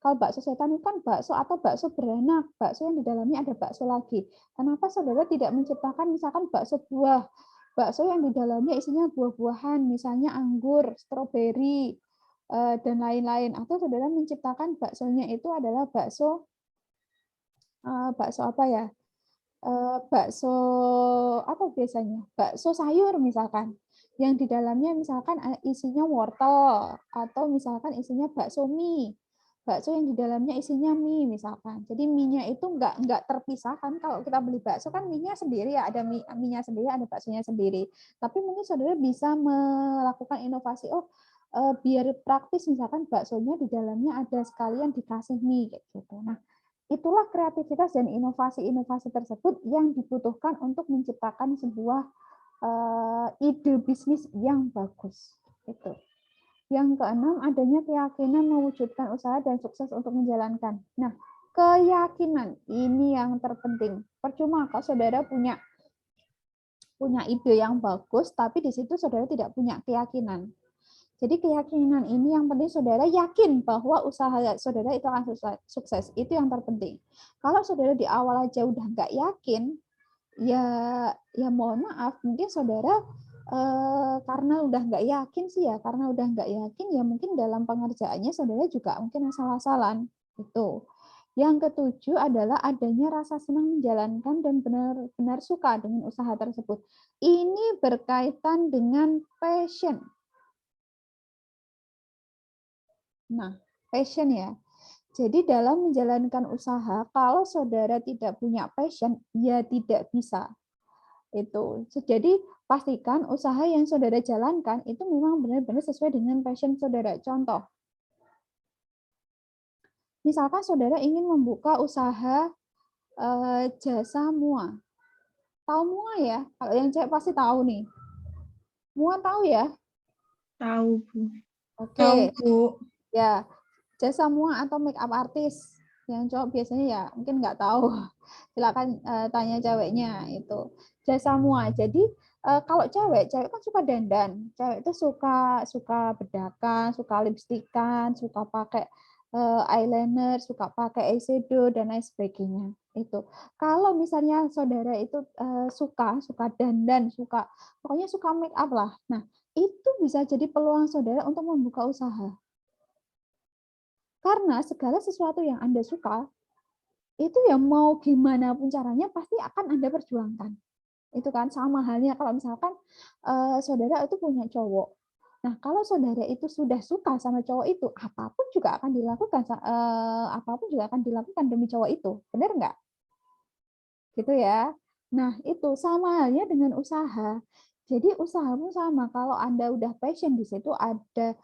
Kalau bakso setan itu kan bakso atau bakso beranak, bakso yang di dalamnya ada bakso lagi. Kenapa saudara tidak menciptakan misalkan bakso buah, bakso yang di dalamnya isinya buah-buahan, misalnya anggur, stroberi, dan lain-lain. Atau saudara menciptakan baksonya itu adalah bakso apa ya? Bakso apa biasanya? Bakso sayur misalkan. Yang di dalamnya misalkan isinya wortel atau misalkan isinya bakso mie. Bakso yang di dalamnya isinya mie misalkan. Jadi mie-nya itu enggak terpisahkan. Kalau kita beli bakso kan mie-nya sendiri ya, ada mie-nya sendiri, ada baksonya sendiri. Tapi mungkin saudara bisa melakukan inovasi. Biar praktis misalkan baksonya di dalamnya ada sekalian dikasih mie kayak gitu. Nah, itulah kreativitas dan inovasi-inovasi tersebut yang dibutuhkan untuk menciptakan sebuah ide bisnis yang bagus. Itu. Yang keenam, adanya keyakinan mewujudkan usaha dan sukses untuk menjalankan. Nah, keyakinan ini yang terpenting. Percuma kalau saudara punya ide yang bagus, tapi di situ saudara tidak punya keyakinan. Jadi keyakinan ini yang penting saudara yakin bahwa usaha saudara itu akan sukses. Itu yang terpenting. Kalau saudara di awal aja udah nggak yakin, ya mohon maaf, mungkin saudara karena udah nggak yakin sih ya, karena udah nggak yakin ya mungkin dalam pengerjaannya saudara juga mungkin asal-asalan. Itu. Yang ketujuh adalah adanya rasa senang menjalankan dan benar-benar suka dengan usaha tersebut. Ini berkaitan dengan passion. Nah, passion ya. Jadi dalam menjalankan usaha, kalau saudara tidak punya passion, ya tidak bisa. Itu. Jadi pastikan usaha yang saudara jalankan itu memang benar-benar sesuai dengan passion saudara. Contoh, misalkan saudara ingin membuka usaha jasa MUA. Tahu MUA ya? Kalau yang cewek pasti tahu nih. MUA tahu ya? Tahu, Bu. Oke. Tahu, Bu. Ya, jasa MUA atau make up artist. Yang cowok biasanya ya mungkin nggak tahu. Silakan tanya ceweknya itu. Jasa MUA. Jadi kalau cewek kan suka dandan. Cewek itu suka bedakan, suka lipstikan, suka pakai eyeliner, suka pakai eyeshadow dan lain sebagainya. Itu. Kalau misalnya saudara itu suka dandan, pokoknya suka make up lah. Nah, itu bisa jadi peluang saudara untuk membuka usaha. Karena segala sesuatu yang Anda suka, itu ya mau gimana pun caranya pasti akan Anda perjuangkan. Itu kan sama halnya kalau misalkan saudara itu punya cowok. Nah, kalau saudara itu sudah suka sama cowok itu, apapun juga akan dilakukan demi cowok itu. Benar nggak? Gitu ya. Nah, itu sama halnya dengan usaha. Jadi usaha pun sama. Kalau Anda udah passion di situ ada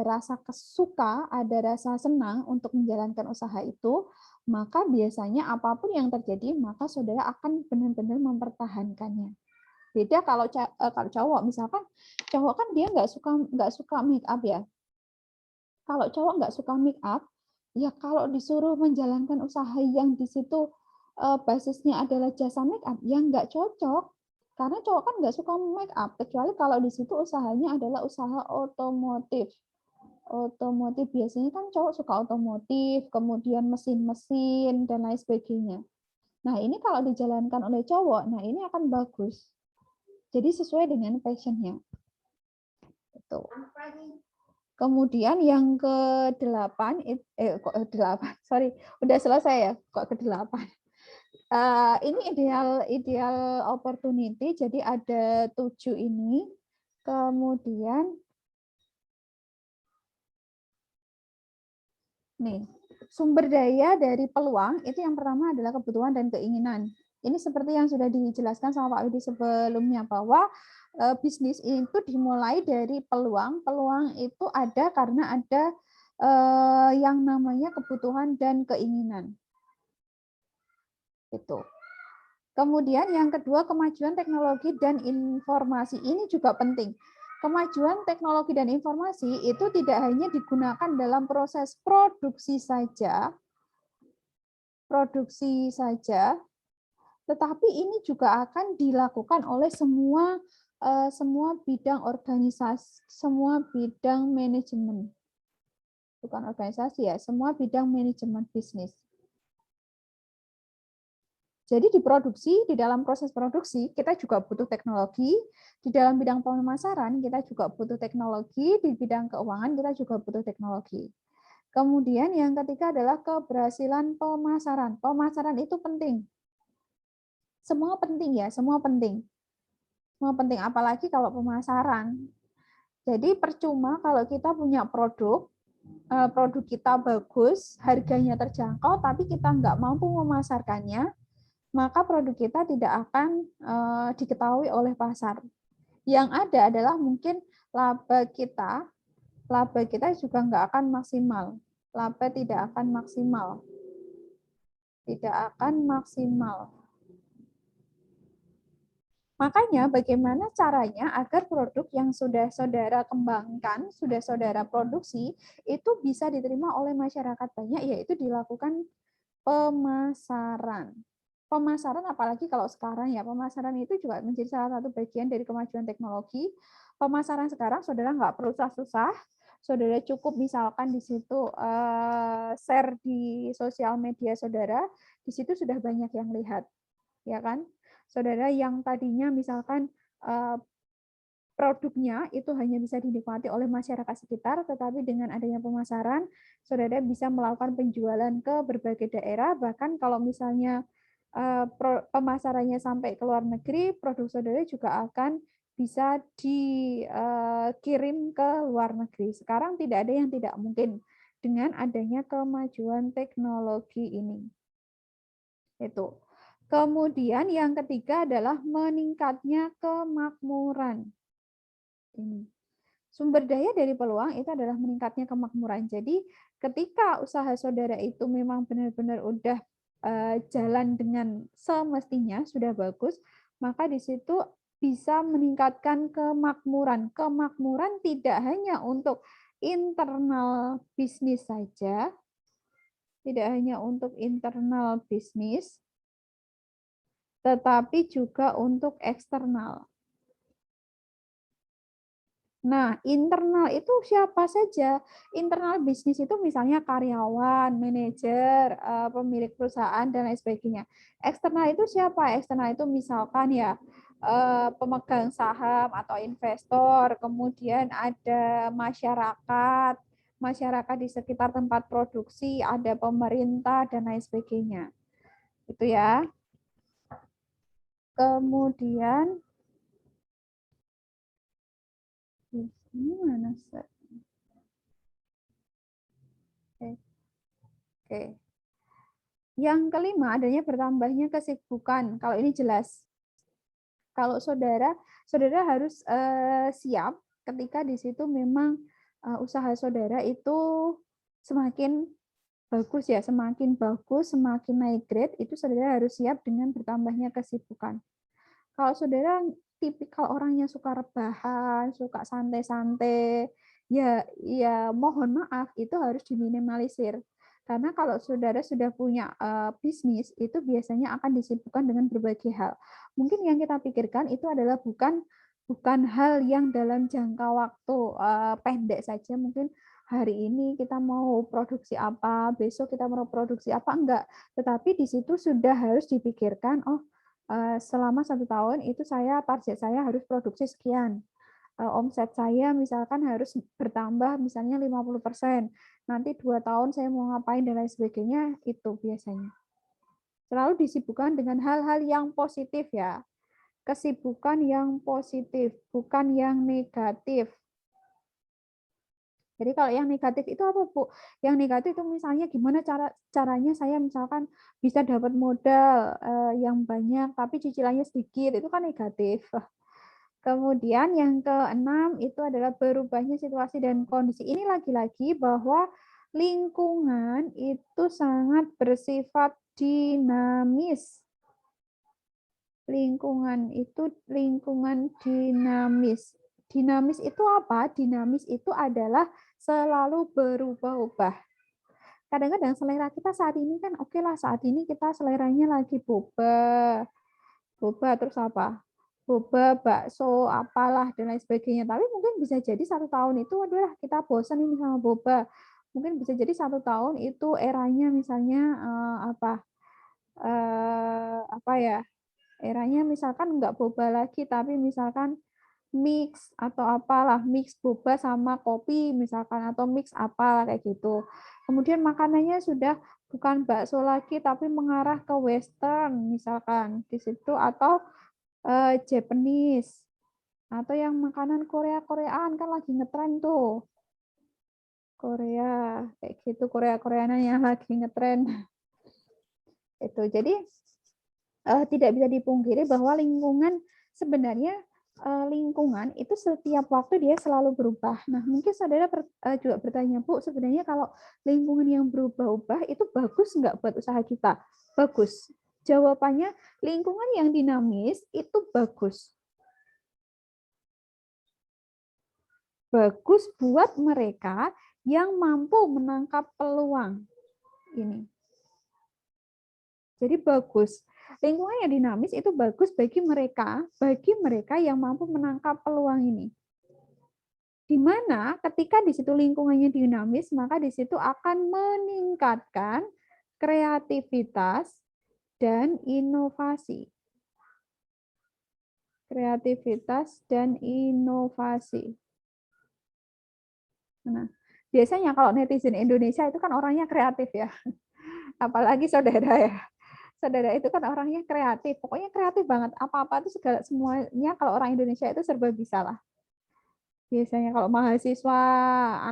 rasa kesuka, ada rasa senang untuk menjalankan usaha itu, maka biasanya apapun yang terjadi, maka saudara akan benar-benar mempertahankannya. Beda kalau cowok, misalkan cowok kan dia nggak suka make up ya. Kalau cowok nggak suka make up, ya kalau disuruh menjalankan usaha yang di situ basisnya adalah jasa make up, ya nggak cocok. Karena cowok kan nggak suka make up, kecuali kalau di situ usahanya adalah usaha otomotif. Otomotif biasanya kan cowok suka otomotif, kemudian mesin-mesin, dan lain sebagainya. Nah, ini kalau dijalankan oleh cowok, nah ini akan bagus. Jadi sesuai dengan passion-nya. Itu. Kemudian yang ke-8, udah selesai ya, kok ke-8. Ini ideal opportunity, jadi ada 7 ini. Kemudian nih, sumber daya dari peluang itu yang pertama adalah kebutuhan dan keinginan. Ini seperti yang sudah dijelaskan sama Pak Widi sebelumnya bahwa bisnis itu dimulai dari peluang. Peluang itu ada karena ada yang namanya kebutuhan dan keinginan. Itu. Kemudian yang kedua, kemajuan teknologi dan informasi. Ini juga penting. Kemajuan teknologi dan informasi itu tidak hanya digunakan dalam proses produksi saja, tetapi ini juga akan dilakukan oleh semua bidang organisasi, semua bidang manajemen. Bukan organisasi ya, semua bidang manajemen bisnis. Jadi di dalam proses produksi, kita juga butuh teknologi, di dalam bidang pemasaran, kita juga butuh teknologi, di bidang keuangan, kita juga butuh teknologi. Kemudian yang ketiga adalah keberhasilan pemasaran. Pemasaran itu penting. Semua penting ya, semua penting. Semua penting, apalagi kalau pemasaran. Jadi percuma kalau kita punya produk kita bagus, harganya terjangkau, tapi kita nggak mampu memasarkannya, maka produk kita tidak akan diketahui oleh pasar. Yang ada adalah mungkin laba kita juga nggak akan maksimal. Laba tidak akan maksimal. Tidak akan maksimal. Makanya bagaimana caranya agar produk yang sudah saudara kembangkan, sudah saudara produksi, itu bisa diterima oleh masyarakat banyak, yaitu dilakukan pemasaran. Pemasaran apalagi kalau sekarang ya, pemasaran itu juga menjadi salah satu bagian dari kemajuan teknologi. Pemasaran sekarang saudara nggak perlu susah-susah, saudara cukup misalkan di situ share di sosial media saudara, di situ sudah banyak yang lihat, ya kan? Saudara yang tadinya misalkan produknya itu hanya bisa dinikmati oleh masyarakat sekitar, tetapi dengan adanya pemasaran, saudara bisa melakukan penjualan ke berbagai daerah, bahkan kalau misalnya pemasarannya sampai ke luar negeri, produk saudara juga akan bisa dikirim ke luar negeri. Sekarang tidak ada yang tidak mungkin dengan adanya kemajuan teknologi ini. Itu. Kemudian yang ketiga adalah meningkatnya kemakmuran. Ini. Sumber daya dari peluang itu adalah meningkatnya kemakmuran. Jadi ketika usaha saudara itu memang benar-benar udah jalan dengan semestinya, sudah bagus, maka di situ bisa meningkatkan kemakmuran. Kemakmuran tidak hanya untuk internal bisnis saja, tidak hanya untuk internal bisnis, tetapi juga untuk eksternal. Nah, internal itu siapa saja? Internal bisnis itu misalnya karyawan, manajer, pemilik perusahaan, dan lain sebagainya. Eksternal itu siapa? Eksternal itu misalkan ya pemegang saham atau investor, kemudian ada masyarakat, masyarakat di sekitar tempat produksi, ada pemerintah, dan lain sebagainya. Itu ya. Kemudian ini mana set? Oke. Yang kelima adanya bertambahnya kesibukan. Kalau ini jelas. Kalau saudara harus siap ketika di situ memang usaha saudara itu semakin bagus ya, semakin bagus, semakin naik grade, itu saudara harus siap dengan bertambahnya kesibukan. Kalau saudara tipikal orang yang suka rebahan, suka santai-santai, ya mohon maaf, itu harus diminimalisir. Karena kalau saudara sudah punya bisnis, itu biasanya akan disibukkan dengan berbagai hal. Mungkin yang kita pikirkan itu adalah bukan hal yang dalam jangka waktu pendek saja. Mungkin hari ini kita mau produksi apa, besok kita mau produksi apa, enggak. Tetapi di situ sudah harus dipikirkan, selama 1 tahun itu target saya harus produksi sekian. Omset saya misalkan harus bertambah misalnya 50%. Nanti 2 tahun saya mau ngapain dan lain sebagainya, itu biasanya. Selalu disibukkan dengan hal-hal yang positif ya. Kesibukan yang positif, bukan yang negatif. Jadi kalau yang negatif itu apa, Bu? Yang negatif itu misalnya gimana caranya saya misalkan bisa dapat modal yang banyak tapi cicilannya sedikit, itu kan negatif. Kemudian yang keenam itu adalah berubahnya situasi dan kondisi. Ini lagi-lagi bahwa lingkungan itu sangat bersifat dinamis. Lingkungan itu dinamis. Dinamis itu apa? Dinamis itu adalah selalu berubah-ubah. Kadang-kadang selera kita saat ini kan oke lah, saat ini kita seleranya lagi boba terus apa? Boba, bakso, apalah dan lain sebagainya. Tapi mungkin bisa jadi 1 tahun itu adalah kita bosan ini sama boba. Mungkin bisa jadi 1 tahun itu eranya misalnya apa ya? Eranya misalkan nggak boba lagi, tapi misalkan mix atau apalah, mix boba sama kopi misalkan, atau mix apalah kayak gitu. Kemudian makanannya sudah bukan bakso lagi tapi mengarah ke western misalkan di situ, atau Japanese, atau yang makanan Koreaan kan lagi ngetren tuh. Korea kayak gitu, Koreaan yang lagi ngetren. Itu. Jadi tidak bisa dipungkiri bahwa lingkungan sebenarnya lingkungan itu setiap waktu dia selalu berubah. Nah, mungkin saudara juga bertanya, Bu, sebenarnya kalau lingkungan yang berubah-ubah itu bagus nggak buat usaha kita? Bagus. Jawabannya, lingkungan yang dinamis itu bagus. Bagus buat mereka yang mampu menangkap peluang. Ini. Jadi bagus. Lingkungan yang dinamis itu bagus bagi mereka yang mampu menangkap peluang ini. Di mana ketika di situ lingkungannya dinamis, maka di situ akan meningkatkan kreativitas dan inovasi. Kreativitas dan inovasi. Nah, biasanya kalau netizen Indonesia itu kan orangnya kreatif ya. Apalagi saudara ya. Saudara itu kan orangnya kreatif. Pokoknya kreatif banget. Apa-apa itu segala semuanya kalau orang Indonesia itu serba bisa lah. Biasanya kalau mahasiswa,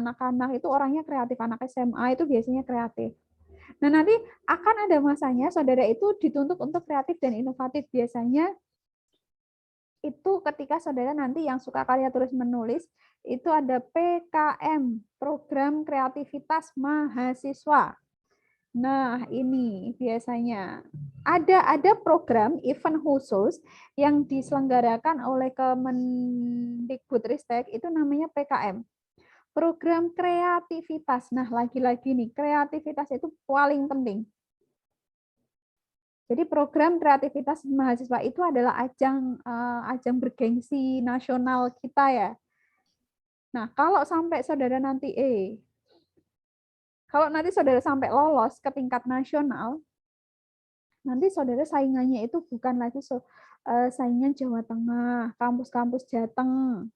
anak-anak itu orangnya kreatif. Anak SMA itu biasanya kreatif. Nah, nanti akan ada masanya saudara itu dituntut untuk kreatif dan inovatif. Biasanya itu ketika saudara nanti yang suka karya tulis menulis, itu ada PKM, Program Kreativitas Mahasiswa. Nah, ini biasanya ada program event khusus yang diselenggarakan oleh Kemendikbudristek, itu namanya PKM. Program kreativitas. Nah, lagi-lagi nih, kreativitas itu paling penting. Jadi program kreativitas mahasiswa itu adalah ajang bergengsi nasional kita ya. Nah, kalau sampai saudara nanti kalau nanti saudara sampai lolos ke tingkat nasional, nanti saudara saingannya itu bukan lagi saingan Jawa Tengah, kampus-kampus Jateng,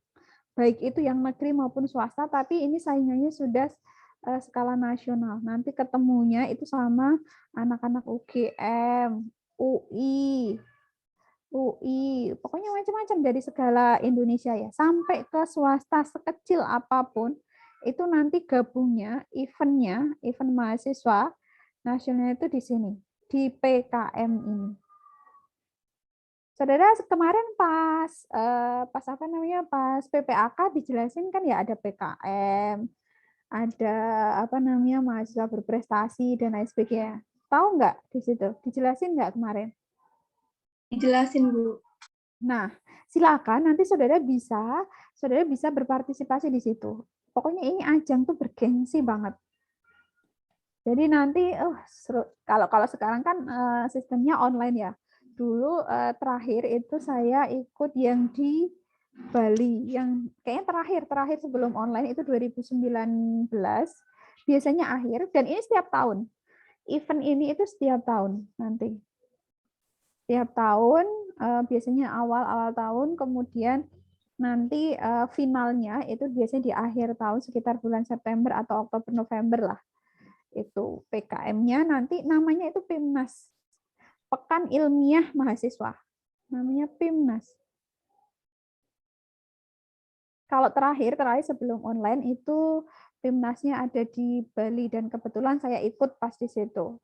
baik itu yang negeri maupun swasta, tapi ini saingannya sudah skala nasional. Nanti ketemunya itu sama anak-anak UGM, UI, pokoknya macam-macam dari segala Indonesia ya, sampai ke swasta sekecil apapun, itu nanti gabungnya, event mahasiswa nasional itu di sini, di PKM ini. Saudara kemarin pas apa namanya, pas PPAK dijelasin kan ya ada PKM, ada apa namanya mahasiswa berprestasi dan lain sebagainya. Tahu nggak di situ? Dijelasin nggak kemarin? Dijelasin, Bu. Nah, silakan nanti saudara bisa berpartisipasi di situ. Pokoknya ini ajang tuh bergengsi banget. Jadi nanti kalau sekarang kan sistemnya online ya. Dulu terakhir itu saya ikut yang di Bali, yang kayaknya terakhir sebelum online itu 2019. Biasanya akhir, dan ini setiap tahun. Event ini itu setiap tahun nanti. Setiap tahun, biasanya awal tahun, kemudian nanti finalnya itu biasanya di akhir tahun sekitar bulan September atau Oktober November lah. Itu PKM-nya nanti namanya itu PIMNAS. Pekan Ilmiah Mahasiswa. Namanya PIMNAS. Kalau terakhir sebelum online itu PIMNAS-nya ada di Bali dan kebetulan saya ikut pas di situ.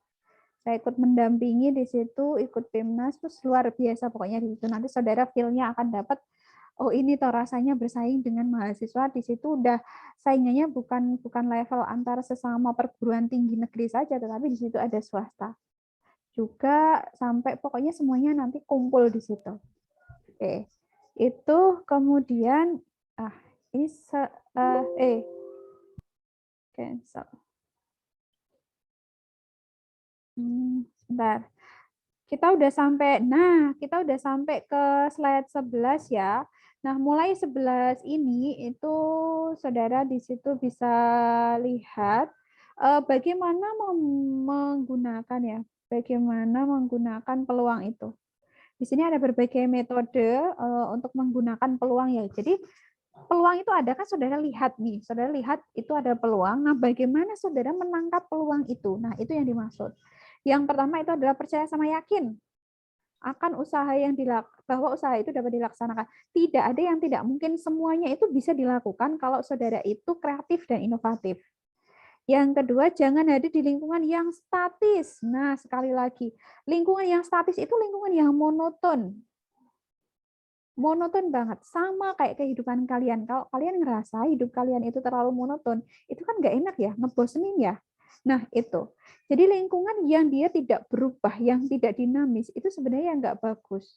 Saya ikut mendampingi di situ, ikut PIMNAS, terus luar biasa pokoknya di situ. Nanti saudara feel-nya akan dapat, oh ini toh rasanya bersaing dengan mahasiswa. Di situ udah saingannya bukan level antar sesama perguruan tinggi negeri saja, tetapi di situ ada swasta. Juga sampai pokoknya semuanya nanti kumpul di situ. Oke. Itu kemudian ini cancel. Sebentar. Kita udah sampai ke slide 11 ya. Nah, mulai 11 ini itu saudara di situ bisa lihat bagaimana menggunakan peluang itu. Di sini ada berbagai metode untuk menggunakan peluang ya. Jadi peluang itu ada kan saudara lihat nih. Saudara lihat itu ada peluang. Nah, bagaimana saudara menangkap peluang itu? Nah, itu yang dimaksud. Yang pertama itu adalah percaya sama yakin akan usaha bahwa usaha itu dapat dilaksanakan. Tidak ada yang tidak mungkin, semuanya itu bisa dilakukan kalau saudara itu kreatif dan inovatif. Yang kedua, jangan hadir di lingkungan yang statis. Nah, sekali lagi, lingkungan yang statis itu lingkungan yang monoton. Monoton banget, sama kayak kehidupan kalian. Kalau kalian ngerasa hidup kalian itu terlalu monoton, itu kan nggak enak ya, ngebosenin ya. Nah, itu. Jadi lingkungan yang dia tidak berubah, yang tidak dinamis, itu sebenarnya nggak bagus.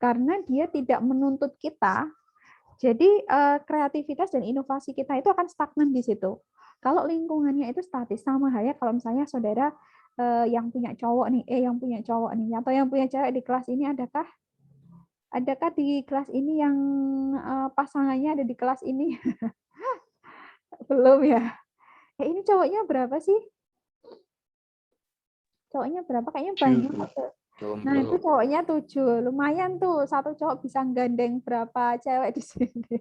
Karena dia tidak menuntut kita, jadi kreativitas dan inovasi kita itu akan stagnan di situ. Kalau lingkungannya itu statis, sama halnya kalau misalnya saudara yang punya cowok nih, atau yang punya cewek di kelas ini, adakah di kelas ini yang pasangannya ada di kelas ini? Belum ya? Ini cowoknya berapa sih? Cowoknya berapa? Kayaknya banyak. Nah, itu cowoknya 7. Lumayan tuh, satu cowok bisa gandeng berapa cewek di sini.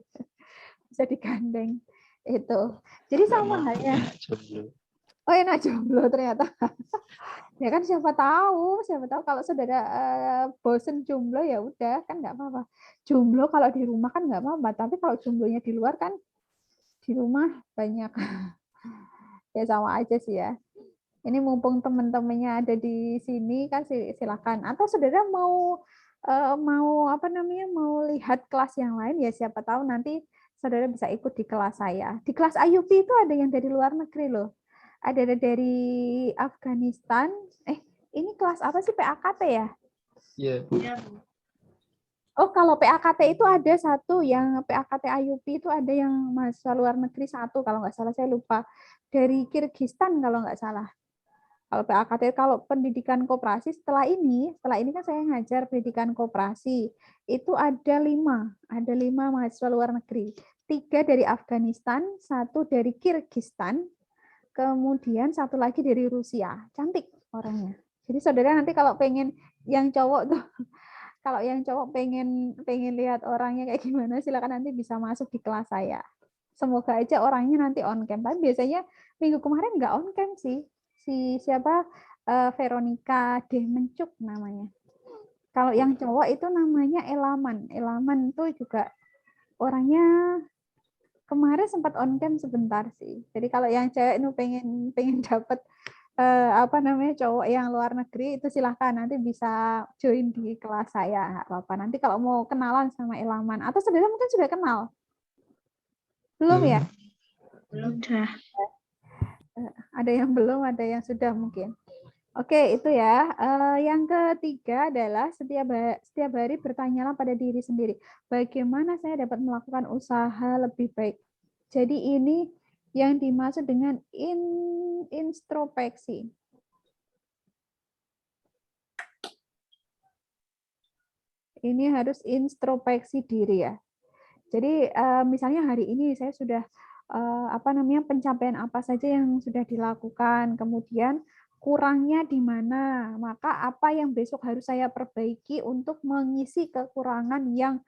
Bisa digandeng. Itu. Jadi sama halnya. Oh, enak jomblo ternyata. Ya kan siapa tahu kalau saudara bosen jomblo ya udah kan nggak apa-apa. Jomblo kalau di rumah kan nggak apa-apa, tapi kalau jomblonya di luar kan di rumah banyak. Ya sama aja sih ya. Ini mumpung teman-temannya ada di sini kan silakan. Atau saudara mau apa namanya mau lihat kelas yang lain ya siapa tahu nanti saudara bisa ikut di kelas saya. Di kelas IUP itu ada yang dari luar negeri loh. Ada dari Afghanistan. Ini kelas apa sih PAKT ya? Iya. Oh, kalau PAKT itu ada satu yang PAKT IUP itu ada yang mahasiswa luar negeri satu kalau nggak salah saya lupa dari Kirgistan kalau nggak salah. Kalau PAKT, kalau pendidikan koperasi setelah ini kan saya ngajar pendidikan koperasi itu ada 5 mahasiswa luar negeri, 3 dari Afghanistan, 1 dari Kirgistan, kemudian 1 lagi dari Rusia. Cantik orangnya. Jadi saudara nanti kalau pengen yang cowok tuh kalau yang cowok pengen lihat orangnya kayak gimana, silakan nanti bisa masuk di kelas saya. Semoga aja orangnya nanti on cam. Tapi biasanya minggu kemarin nggak on cam sih. Si siapa Veronica Demencuk namanya. Kalau yang cowok itu namanya Elaman. Elaman itu juga orangnya kemarin sempat on cam sebentar sih. Jadi kalau yang cewek itu pengen dapat apa namanya cowok yang luar negeri itu silahkan nanti bisa join di kelas saya nggak apa-apa. Nanti kalau mau kenalan sama Elaman atau saudara mungkin sudah kenal belum ya? Belum. Ada yang belum, ada yang sudah mungkin. Oke, itu ya. Yang ketiga adalah setiap hari bertanyalah pada diri sendiri, bagaimana saya dapat melakukan usaha lebih baik. Jadi ini yang dimaksud dengan introspeksi. Ini harus introspeksi diri ya. Jadi misalnya hari ini saya sudah pencapaian apa saja yang sudah dilakukan, kemudian kurangnya di mana, maka apa yang besok harus saya perbaiki untuk mengisi kekurangan yang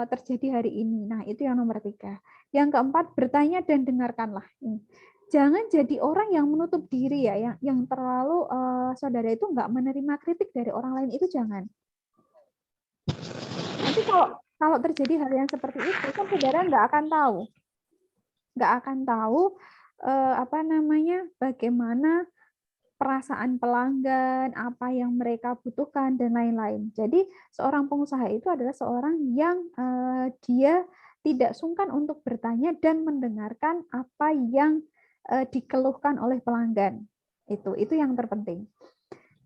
terjadi hari ini. Nah, itu yang nomor 3. Yang keempat, bertanya dan dengarkanlah. Jangan jadi orang yang menutup diri ya, yang terlalu saudara itu nggak menerima kritik dari orang lain, itu jangan. Nanti kalau terjadi hal yang seperti itu, kan saudara nggak akan tahu bagaimana perasaan pelanggan, apa yang mereka butuhkan dan lain-lain. Jadi seorang pengusaha itu adalah seorang yang dia tidak sungkan untuk bertanya dan mendengarkan apa yang dikeluhkan oleh pelanggan. Itu yang terpenting.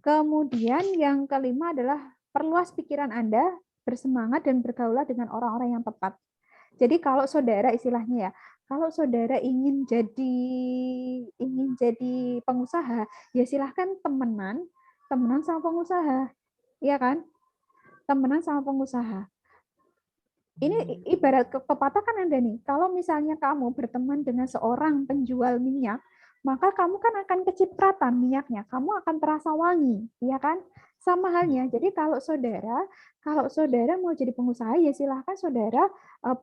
Kemudian yang kelima adalah perluas pikiran Anda, bersemangat dan bergaulah dengan orang-orang yang tepat. Jadi kalau saudara istilahnya ya, kalau saudara ingin jadi pengusaha, ya silahkan temenan sama pengusaha, ya kan? Temenan sama pengusaha. Ini ibarat pepatah kan ada nih. Kalau misalnya kamu berteman dengan seorang penjual minyak, maka kamu kan akan kecipratan minyaknya, kamu akan terasa wangi, ya kan? Sama halnya. Jadi kalau saudara mau jadi pengusaha, ya silahkan saudara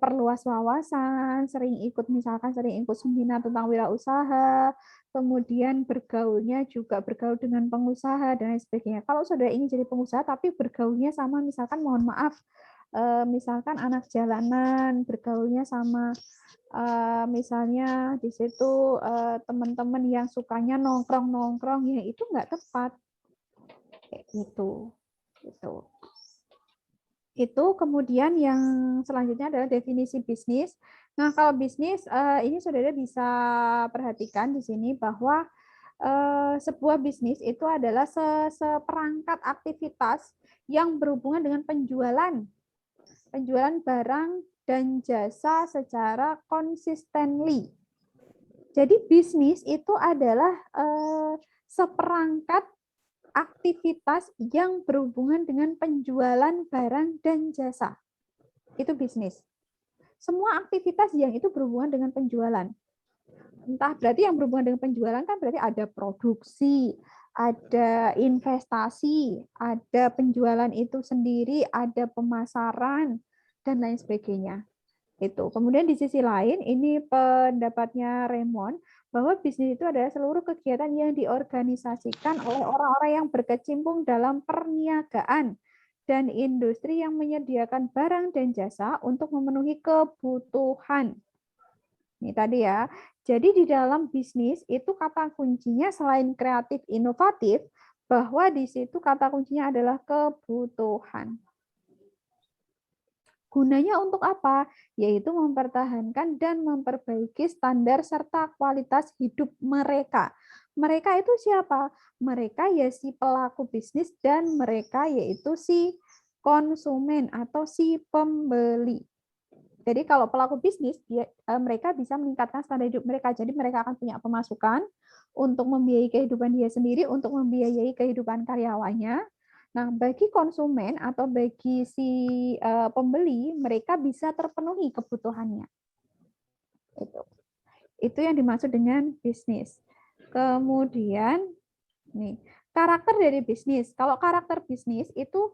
perluas wawasan, sering ikut seminar tentang wirausaha, kemudian bergaulnya juga bergaul dengan pengusaha dan lain sebagainya. Kalau saudara ingin jadi pengusaha tapi bergaulnya sama misalkan mohon maaf misalkan anak jalanan, bergaulnya sama misalnya di situ teman-teman yang sukanya nongkrong ya itu nggak tepat. Kayak gitu. Itu kemudian yang selanjutnya adalah definisi bisnis. Nah, kalau bisnis ini saudara bisa perhatikan di sini bahwa sebuah bisnis itu adalah seperangkat aktivitas yang berhubungan dengan penjualan barang dan jasa secara consistently. Jadi bisnis itu adalah seperangkat aktivitas yang berhubungan dengan penjualan barang dan jasa. Itu bisnis. Semua aktivitas yang itu berhubungan dengan penjualan. Entah berarti yang berhubungan dengan penjualan kan berarti ada produksi, ada investasi, ada penjualan itu sendiri, ada pemasaran, dan lain sebagainya. Itu. Kemudian di sisi lain, ini pendapatnya Raymond, bahwa bisnis itu adalah seluruh kegiatan yang diorganisasikan oleh orang-orang yang berkecimpung dalam perniagaan dan industri yang menyediakan barang dan jasa untuk memenuhi kebutuhan. Ini tadi ya. Jadi di dalam bisnis itu kata kuncinya selain kreatif inovatif, bahwa di situ kata kuncinya adalah kebutuhan. Gunanya untuk apa? Yaitu mempertahankan dan memperbaiki standar serta kualitas hidup mereka. Mereka itu siapa? Mereka ya si pelaku bisnis dan mereka yaitu si konsumen atau si pembeli. Jadi kalau pelaku bisnis, mereka bisa meningkatkan standar hidup mereka. Jadi mereka akan punya pemasukan untuk membiayai kehidupan dia sendiri, untuk membiayai kehidupan karyawannya. Nah, bagi konsumen atau bagi si pembeli, mereka bisa terpenuhi kebutuhannya. Itu yang dimaksud dengan bisnis. Kemudian, nih, karakter dari bisnis. Kalau karakter bisnis itu,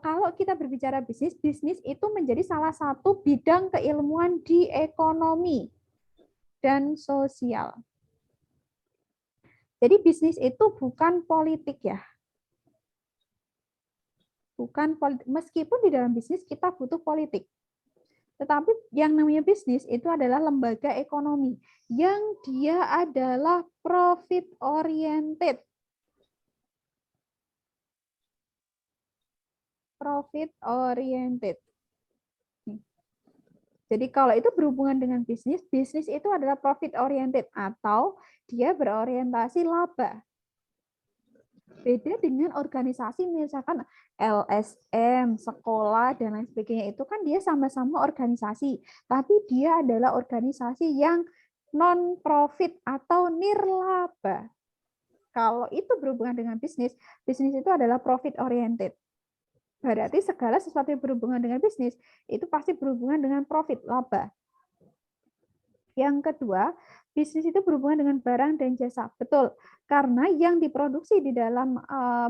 kalau kita berbicara bisnis, bisnis itu menjadi salah satu bidang keilmuan di ekonomi dan sosial. Jadi bisnis itu bukan politik ya. Bukan politik. Meskipun di dalam bisnis kita butuh politik. Tetapi yang namanya bisnis itu adalah lembaga ekonomi yang dia adalah profit oriented. Profit oriented. Jadi kalau itu berhubungan dengan bisnis, bisnis itu adalah profit oriented atau dia berorientasi laba. Beda dengan organisasi misalkan LSM, sekolah, dan lain sebagainya, itu kan dia sama-sama organisasi, tapi dia adalah organisasi yang non-profit atau nirlaba. Kalau itu berhubungan dengan bisnis, bisnis itu adalah profit oriented. Berarti segala sesuatu yang berhubungan dengan bisnis, itu pasti berhubungan dengan profit, laba. Yang kedua, bisnis itu berhubungan dengan barang dan jasa. Betul, karena yang diproduksi di dalam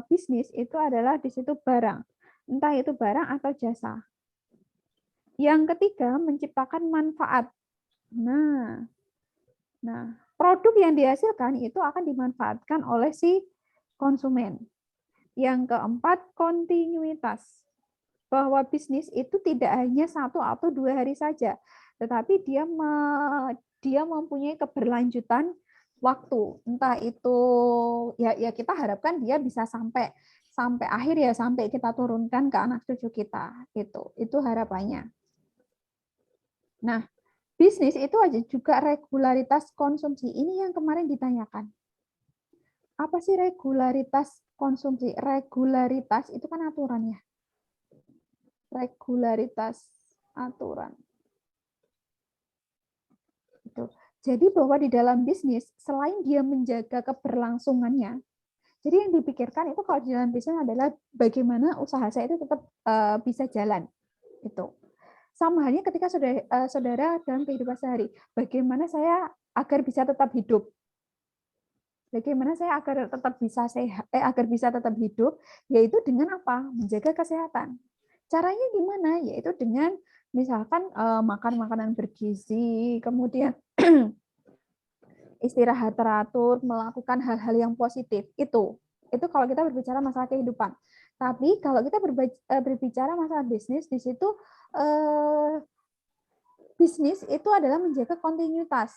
bisnis itu adalah di situ barang. Entah itu barang atau jasa. Yang ketiga, menciptakan manfaat. Nah, produk yang dihasilkan itu akan dimanfaatkan oleh si konsumen. Yang keempat, kontinuitas. Bahwa bisnis itu tidak hanya 1 atau 2 hari saja, tetapi dia mempunyai keberlanjutan waktu. Entah itu ya kita harapkan dia bisa sampai akhir ya, sampai kita turunkan ke anak cucu kita. Itu harapannya. Nah, bisnis itu aja juga regularitas konsumsi. Ini yang kemarin ditanyakan. Apa sih regularitas konsumsi? Regularitas itu kan aturan ya. Regularitas aturan. Jadi bahwa di dalam bisnis, selain dia menjaga keberlangsungannya, jadi yang dipikirkan itu kalau di dalam bisnis adalah bagaimana usaha saya itu tetap bisa jalan. Itu. Sama halnya ketika saudara dalam kehidupan sehari, bagaimana saya agar bisa tetap hidup. Bagaimana saya agar tetap bisa agar bisa tetap hidup, yaitu dengan apa? Menjaga kesehatan. Caranya gimana? Yaitu dengan misalkan makan makanan bergizi, kemudian istirahat teratur, melakukan hal-hal yang positif. Itu kalau kita berbicara masalah kehidupan. Tapi kalau kita berbicara masalah bisnis, di situ bisnis itu adalah menjaga kontinuitas.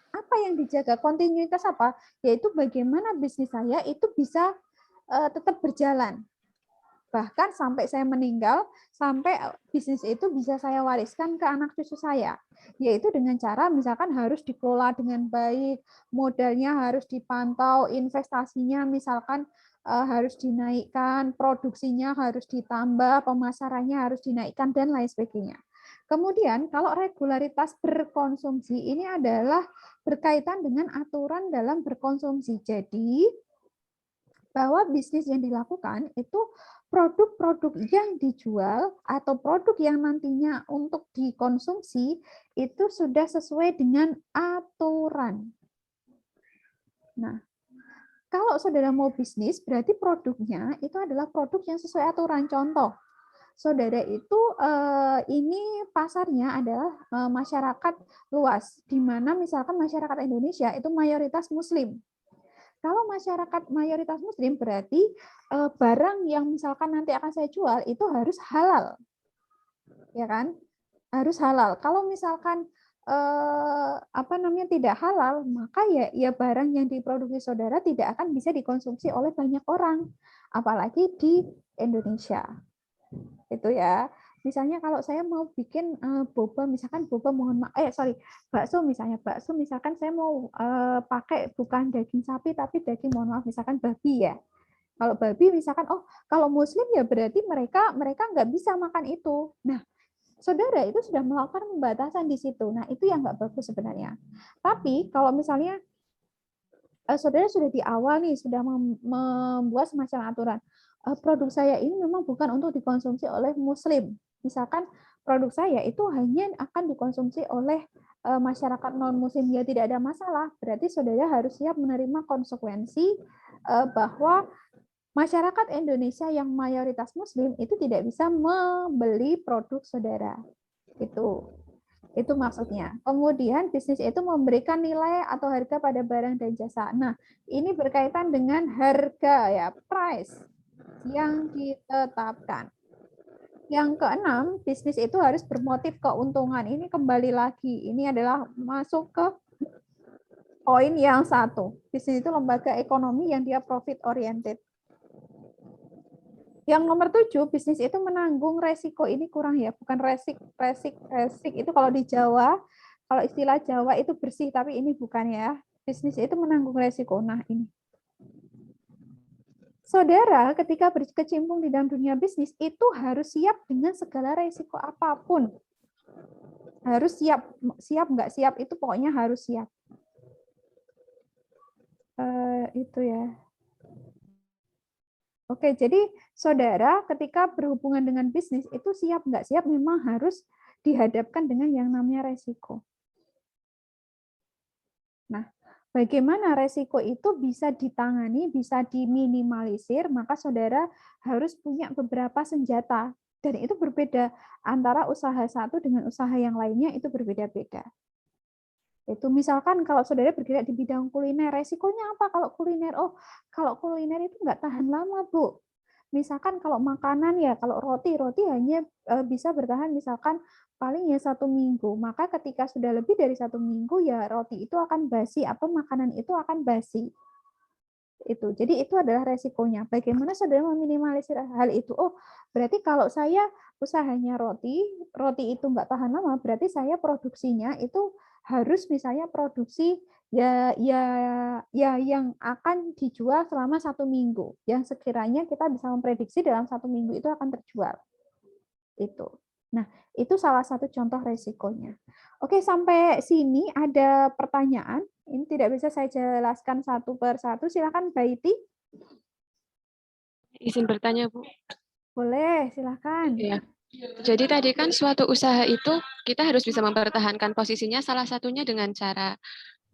Apa yang dijaga? Kontinuitas apa? Yaitu bagaimana bisnis saya itu bisa tetap berjalan. Bahkan sampai saya meninggal, sampai bisnis itu bisa saya wariskan ke anak cucu saya. Yaitu dengan cara misalkan harus dikelola dengan baik, modalnya harus dipantau, investasinya misalkan harus dinaikkan, produksinya harus ditambah, pemasarannya harus dinaikkan, dan lain sebagainya. Kemudian kalau regularitas berkonsumsi ini adalah berkaitan dengan aturan dalam berkonsumsi. Jadi bahwa bisnis yang dilakukan itu produk-produk yang dijual atau produk yang nantinya untuk dikonsumsi itu sudah sesuai dengan aturan. Nah, Kalau saudara mau bisnis, berarti produknya itu adalah produk yang sesuai aturan. Contoh, saudara itu ini pasarnya adalah masyarakat luas, di mana misalkan masyarakat Indonesia itu mayoritas Muslim. Kalau masyarakat mayoritas Muslim berarti barang yang misalkan nanti akan saya jual itu harus halal, ya kan? Harus halal. Kalau misalkan tidak halal, maka ya barang yang diproduksi saudara tidak akan bisa dikonsumsi oleh banyak orang, apalagi di Indonesia. Itu ya. Misalnya kalau saya mau bikin boba, misalkan boba bakso misalkan saya mau pakai bukan daging sapi tapi daging misalkan babi ya. Kalau babi misalkan kalau Muslim ya berarti mereka nggak bisa makan itu. Nah, saudara itu sudah melakukan pembatasan di situ. Nah, itu yang nggak bagus sebenarnya. Tapi kalau misalnya saudara sudah di awal nih, sudah membuat semacam aturan, produk saya ini memang bukan untuk dikonsumsi oleh Muslim. Misalkan produk saya itu hanya akan dikonsumsi oleh masyarakat non-Muslim, ya tidak ada masalah. Berarti saudara harus siap menerima konsekuensi bahwa masyarakat Indonesia yang mayoritas Muslim itu tidak bisa membeli produk saudara. Itu maksudnya. Kemudian bisnis itu memberikan nilai atau harga pada barang dan jasa. Nah, ini berkaitan dengan harga ya, price yang ditetapkan. Yang keenam, bisnis itu harus bermotif keuntungan. Ini kembali lagi, ini adalah masuk ke poin yang satu. Bisnis itu lembaga ekonomi yang dia profit oriented. Yang nomor 7, bisnis itu menanggung resiko. Ini kurang ya, bukan resik itu kalau di Jawa, kalau istilah Jawa itu bersih, tapi ini bukan ya. Bisnis itu menanggung resiko. Nah, ini. Saudara, ketika berkecimpung di dalam dunia bisnis, itu harus siap dengan segala resiko apapun. Harus siap nggak siap, itu pokoknya harus siap. Itu ya. Oke, jadi saudara ketika berhubungan dengan bisnis itu siap nggak siap memang harus dihadapkan dengan yang namanya resiko. Nah, bagaimana resiko itu bisa ditangani, bisa diminimalisir, maka saudara harus punya beberapa senjata. Dan itu berbeda antara usaha satu dengan usaha yang lainnya, itu berbeda-beda. Itu misalkan kalau saudara bergerak di bidang kuliner, resikonya apa kalau kuliner? Kalau kuliner itu nggak tahan lama, Bu. Misalkan kalau makanan ya, kalau roti hanya bisa bertahan misalkan paling ya 1 minggu. Maka ketika sudah lebih dari 1 minggu ya roti itu akan basi atau makanan itu akan basi. Itu. Jadi itu adalah resikonya. Bagaimana saudara meminimalisir hal itu? Berarti kalau saya usahanya roti itu nggak tahan lama, berarti saya produksinya itu harus misalnya produksi ya yang akan dijual selama 1 minggu. Yang sekiranya kita bisa memprediksi dalam 1 minggu itu akan terjual. Itu. Nah, itu salah satu contoh resikonya. Oke, sampai sini ada pertanyaan. Ini tidak bisa saya jelaskan satu per satu. Silakan Mbak Iti. Izin bertanya, Bu. Boleh, silakan. Iya. Jadi tadi kan suatu usaha itu kita harus bisa mempertahankan posisinya, salah satunya dengan cara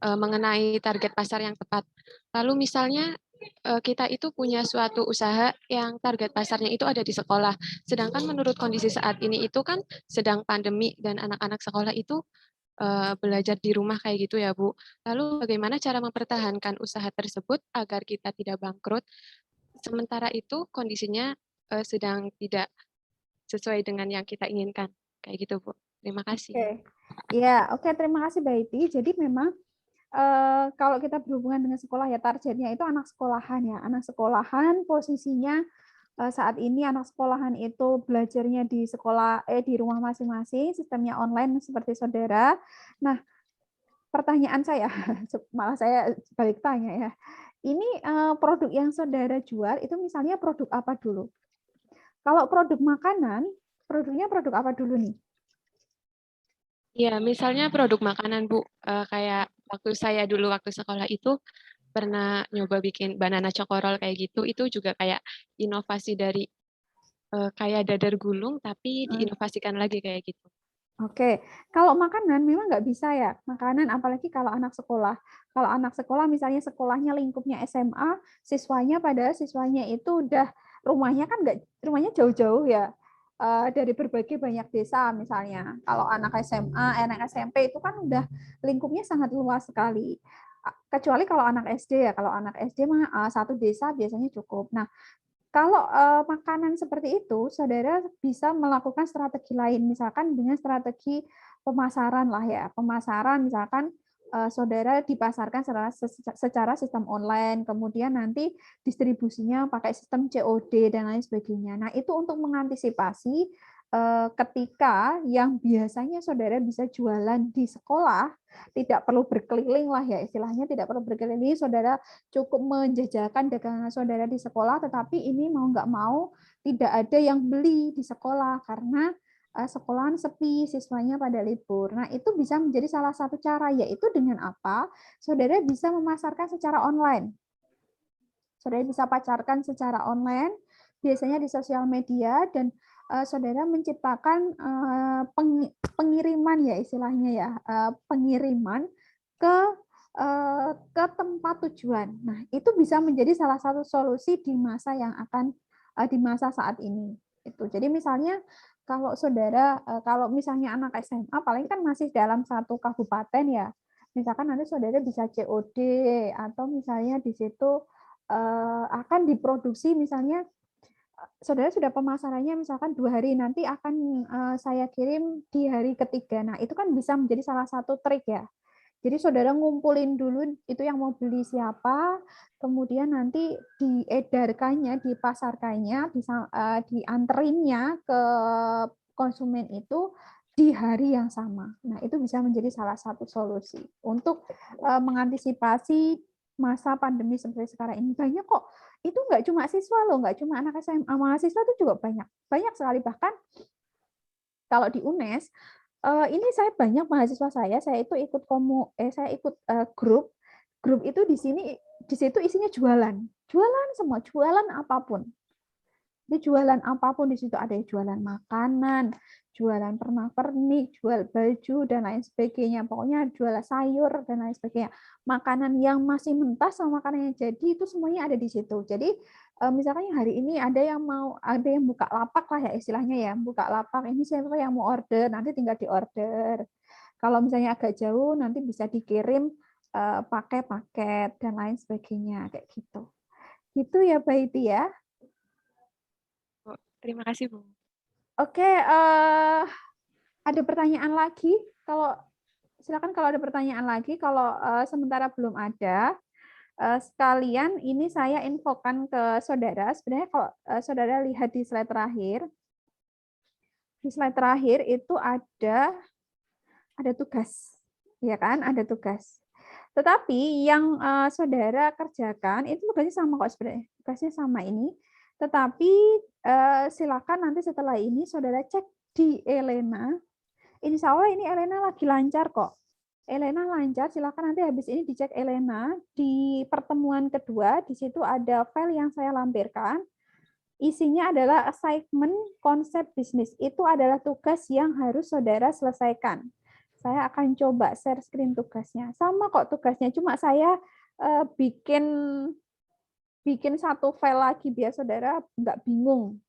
mengenai target pasar yang tepat. Lalu misalnya kita itu punya suatu usaha yang target pasarnya itu ada di sekolah. Sedangkan menurut kondisi saat ini itu kan sedang pandemi dan anak-anak sekolah itu belajar di rumah kayak gitu ya, Bu. Lalu bagaimana cara mempertahankan usaha tersebut agar kita tidak bangkrut? Sementara itu kondisinya sedang tidak sesuai dengan yang kita inginkan. Kayak gitu, Bu. Terima kasih. Oke, terima kasih Mbak Iti. Jadi memang kalau kita berhubungan dengan sekolah ya targetnya itu anak sekolahan ya. Anak sekolahan posisinya saat ini anak sekolahan itu belajarnya di sekolah di rumah masing-masing, sistemnya online seperti saudara. Nah, pertanyaan saya malah saya balik tanya ya. Ini produk yang saudara jual itu misalnya produk apa dulu? Kalau produk makanan, produknya produk apa dulu nih? Ya, misalnya produk makanan, Bu. Kayak waktu saya dulu waktu sekolah itu pernah nyoba bikin banana chocorol kayak gitu. Itu juga kayak inovasi dari kayak dadar gulung, tapi diinovasikan lagi kayak gitu. Oke, kalau makanan memang nggak bisa ya, makanan apalagi kalau anak sekolah. Kalau anak sekolah misalnya sekolahnya lingkupnya SMA, siswanya itu udah rumahnya kan nggak, rumahnya jauh-jauh ya, dari berbagai banyak desa misalnya. Kalau anak SMA, anak SMP itu kan udah lingkupnya sangat luas sekali. Kecuali kalau anak SD ya, kalau anak SD mah satu desa biasanya cukup. Nah, kalau makanan seperti itu, saudara bisa melakukan strategi lain, misalkan dengan strategi pemasaran lah ya. Pemasaran misalkan saudara dipasarkan secara sistem online, kemudian nanti distribusinya pakai sistem COD dan lain sebagainya. Nah, itu untuk mengantisipasi ketika yang biasanya saudara bisa jualan di sekolah, tidak perlu berkeliling lah ya, istilahnya tidak perlu berkeliling, saudara cukup menjajakan dagangan saudara di sekolah, tetapi ini mau nggak mau tidak ada yang beli di sekolah karena sekolahan sepi, siswanya pada libur. Nah, itu bisa menjadi salah satu cara, yaitu dengan apa? Saudara bisa memasarkan secara online. Saudara bisa pacarkan secara online, biasanya di sosial media, dan saudara menciptakan pengiriman ya istilahnya ya, pengiriman ke tempat tujuan. Nah, itu bisa menjadi salah satu solusi di masa yang akan di masa saat ini. Itu. Jadi misalnya kalau saudara kalau misalnya anak SMA paling kan masih dalam satu kabupaten ya. Misalkan nanti saudara bisa COD atau misalnya di situ akan diproduksi misalnya saudara sudah pemasarannya misalkan 2 hari, nanti akan saya kirim di hari ketiga. Nah, itu kan bisa menjadi salah satu trik ya. Jadi saudara ngumpulin dulu itu yang mau beli siapa, kemudian nanti diedarkannya, dipasarkannya, dianterinnya ke konsumen itu di hari yang sama. Nah, itu bisa menjadi salah satu solusi untuk mengantisipasi masa pandemi seperti sekarang ini. Banyak kok, itu nggak cuma siswa loh, nggak cuma anak SMA, mahasiswa itu juga banyak sekali. Bahkan kalau di UNES, ini saya banyak mahasiswa saya itu ikut saya ikut grup itu di situ isinya jualan semua, jualan apapun. Di jualan apapun di situ, ada yang jualan makanan, jualan pernak-pernik, jual baju dan lain sebagainya. Pokoknya jual sayur dan lain sebagainya. Makanan yang masih mentah sama makanan yang jadi itu semuanya ada di situ. Jadi misalkan hari ini ada yang buka lapak lah ya istilahnya ya, buka lapak. Ini siapa yang mau order, nanti tinggal diorder. Kalau misalnya agak jauh nanti bisa dikirim pakai paket dan lain sebagainya kayak gitu. Gitu ya Mbak Iti ya. Terima kasih, Bu. Oke, ada pertanyaan lagi? Silakan kalau ada pertanyaan lagi. Kalau sementara belum ada, sekalian ini saya infokan ke saudara. Sebenarnya kalau saudara lihat di slide terakhir itu ada tugas, ya kan? Ada tugas. Tetapi yang saudara kerjakan itu tugasnya sama kok sebenarnya. Tugasnya sama ini. Tetapi silakan nanti setelah ini saudara cek di Elena. Insya Allah ini Elena lagi lancar kok. Elena lancar, silakan nanti habis ini dicek Elena. Di pertemuan kedua, di situ ada file yang saya lampirkan. Isinya adalah assignment konsep bisnis. Itu adalah tugas yang harus saudara selesaikan. Saya akan coba share screen tugasnya. Sama kok tugasnya, cuma saya bikin satu file lagi biar saudara nggak bingung.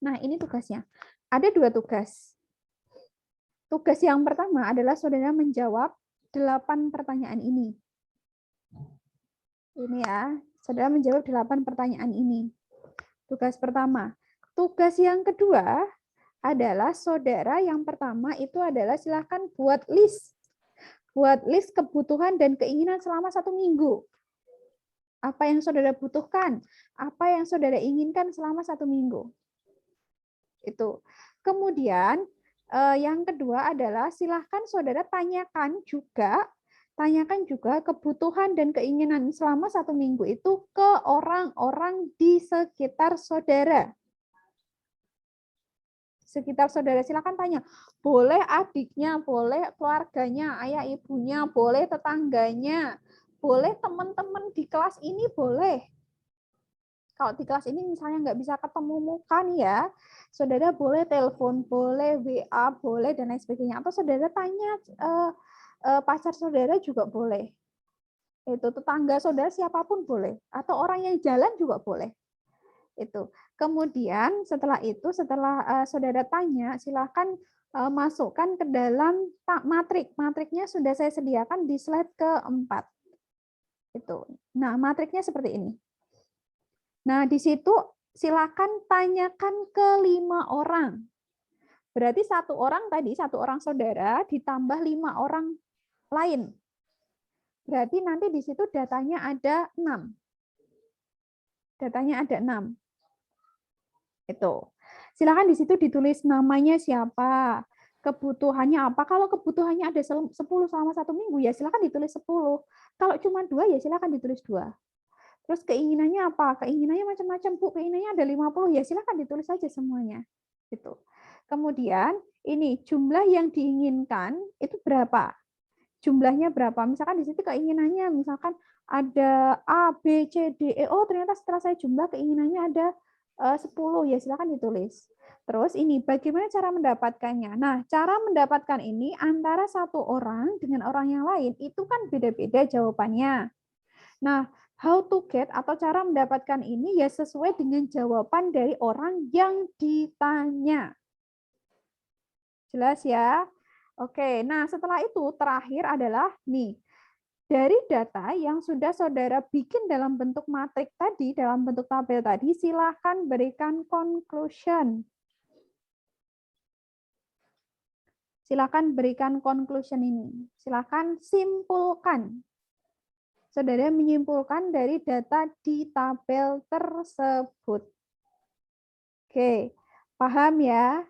Nah, ini tugasnya. Ada 2 tugas. Tugas yang pertama adalah saudara menjawab 8 pertanyaan ini. Ini ya, saudara menjawab 8 pertanyaan ini. Tugas pertama. Tugas yang kedua adalah saudara yang pertama itu adalah silakan buat list. Buat list kebutuhan dan keinginan selama 1 minggu. Apa yang saudara butuhkan, apa yang saudara inginkan selama 1 minggu. Itu. Kemudian yang kedua adalah silahkan saudara tanyakan juga kebutuhan dan keinginan selama 1 minggu itu ke orang-orang di sekitar saudara. Sekitar saudara silakan tanya. Boleh adiknya, boleh keluarganya, ayah ibunya, boleh tetangganya, boleh teman-teman di kelas ini boleh. Kalau di kelas ini misalnya nggak bisa ketemu muka nih ya, saudara boleh telepon, boleh WA, boleh dan lain sebagainya. Atau saudara tanya pacar saudara juga boleh. Itu tetangga saudara siapapun boleh. Atau orang yang jalan juga boleh. Itu. Kemudian setelah itu, setelah saudara tanya, silakan masukkan ke dalam matrik. Matriknya sudah saya sediakan di slide keempat. Itu. Nah, matriknya seperti ini. Nah, di situ silakan tanyakan ke 5 orang. Berarti 1 orang tadi, 1 orang saudara ditambah 5 orang lain. Berarti nanti di situ datanya ada 6. Datanya ada 6. Itu. Silakan di situ ditulis namanya siapa, kebutuhannya apa. Kalau kebutuhannya ada 10 selama 1 minggu, ya silakan ditulis 10. Kalau cuma 2, ya silakan ditulis 2. Terus keinginannya apa? Keinginannya macam-macam, Bu. Keinginannya ada 50, ya silakan ditulis saja semuanya. Gitu. Kemudian, ini jumlah yang diinginkan itu berapa? Jumlahnya berapa? Misalkan di situ keinginannya, misalkan ada A, B, C, D, E. Oh, ternyata setelah saya jumlah keinginannya ada 10, ya silakan ditulis. Terus ini bagaimana cara mendapatkannya? Nah, cara mendapatkan ini antara 1 orang dengan orang yang lain itu kan beda-beda jawabannya. Nah, how to get atau cara mendapatkan ini ya sesuai dengan jawaban dari orang yang ditanya. Jelas ya? Oke, nah setelah itu terakhir adalah nih, dari data yang sudah saudara bikin dalam bentuk matrik tadi, dalam bentuk tabel tadi, silahkan berikan conclusion. Silahkan berikan conclusion ini. Silahkan simpulkan. Saudara menyimpulkan dari data di tabel tersebut. Oke, paham ya?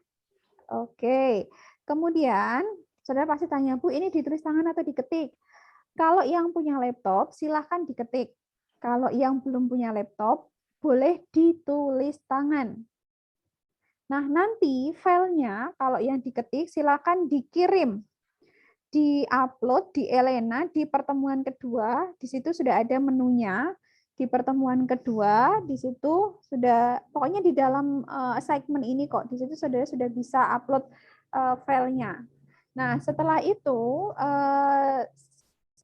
Oke, kemudian saudara pasti tanya, Bu, ini ditulis tangan atau diketik? Kalau yang punya laptop, silahkan diketik. Kalau yang belum punya laptop, boleh ditulis tangan. Nah, nanti filenya, kalau yang diketik, silahkan dikirim. Di-upload di Elena di pertemuan kedua. Di situ sudah ada menunya. Di pertemuan kedua, di situ sudah, pokoknya di dalam assignment ini kok, di situ saudara sudah bisa upload filenya. Nah, setelah itu,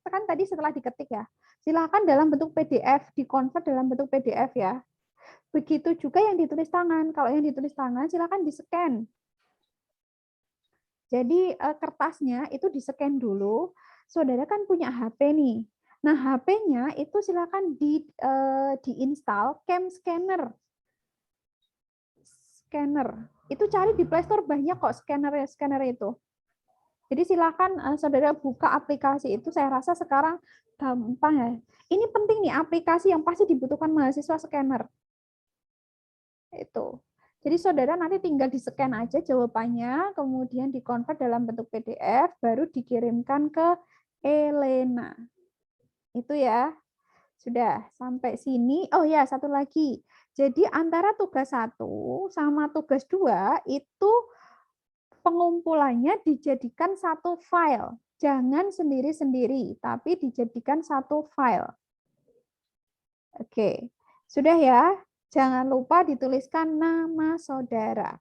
kan tadi setelah diketik ya, silakan dalam bentuk PDF, di-convert dalam bentuk PDF ya. Begitu juga yang ditulis tangan. Kalau yang ditulis tangan, silakan di-scan. Jadi kertasnya itu di-scan dulu. Saudara kan punya HP nih. Nah, HP-nya itu silakan di-install Cam Scanner. Scanner. Itu cari di Play Store banyak kok scanner itu. Jadi silakan saudara buka aplikasi itu, saya rasa sekarang gampang ya. Ini penting nih, aplikasi yang pasti dibutuhkan mahasiswa scanner. Itu. Jadi saudara nanti tinggal di-scan aja jawabannya, kemudian di-convert dalam bentuk PDF, baru dikirimkan ke Elena. Itu ya. Sudah sampai sini. Oh ya, satu lagi. Jadi antara tugas 1 sama tugas 2 itu pengumpulannya dijadikan satu file. Jangan sendiri-sendiri, tapi dijadikan satu file. Oke, sudah ya. Jangan lupa dituliskan nama saudara.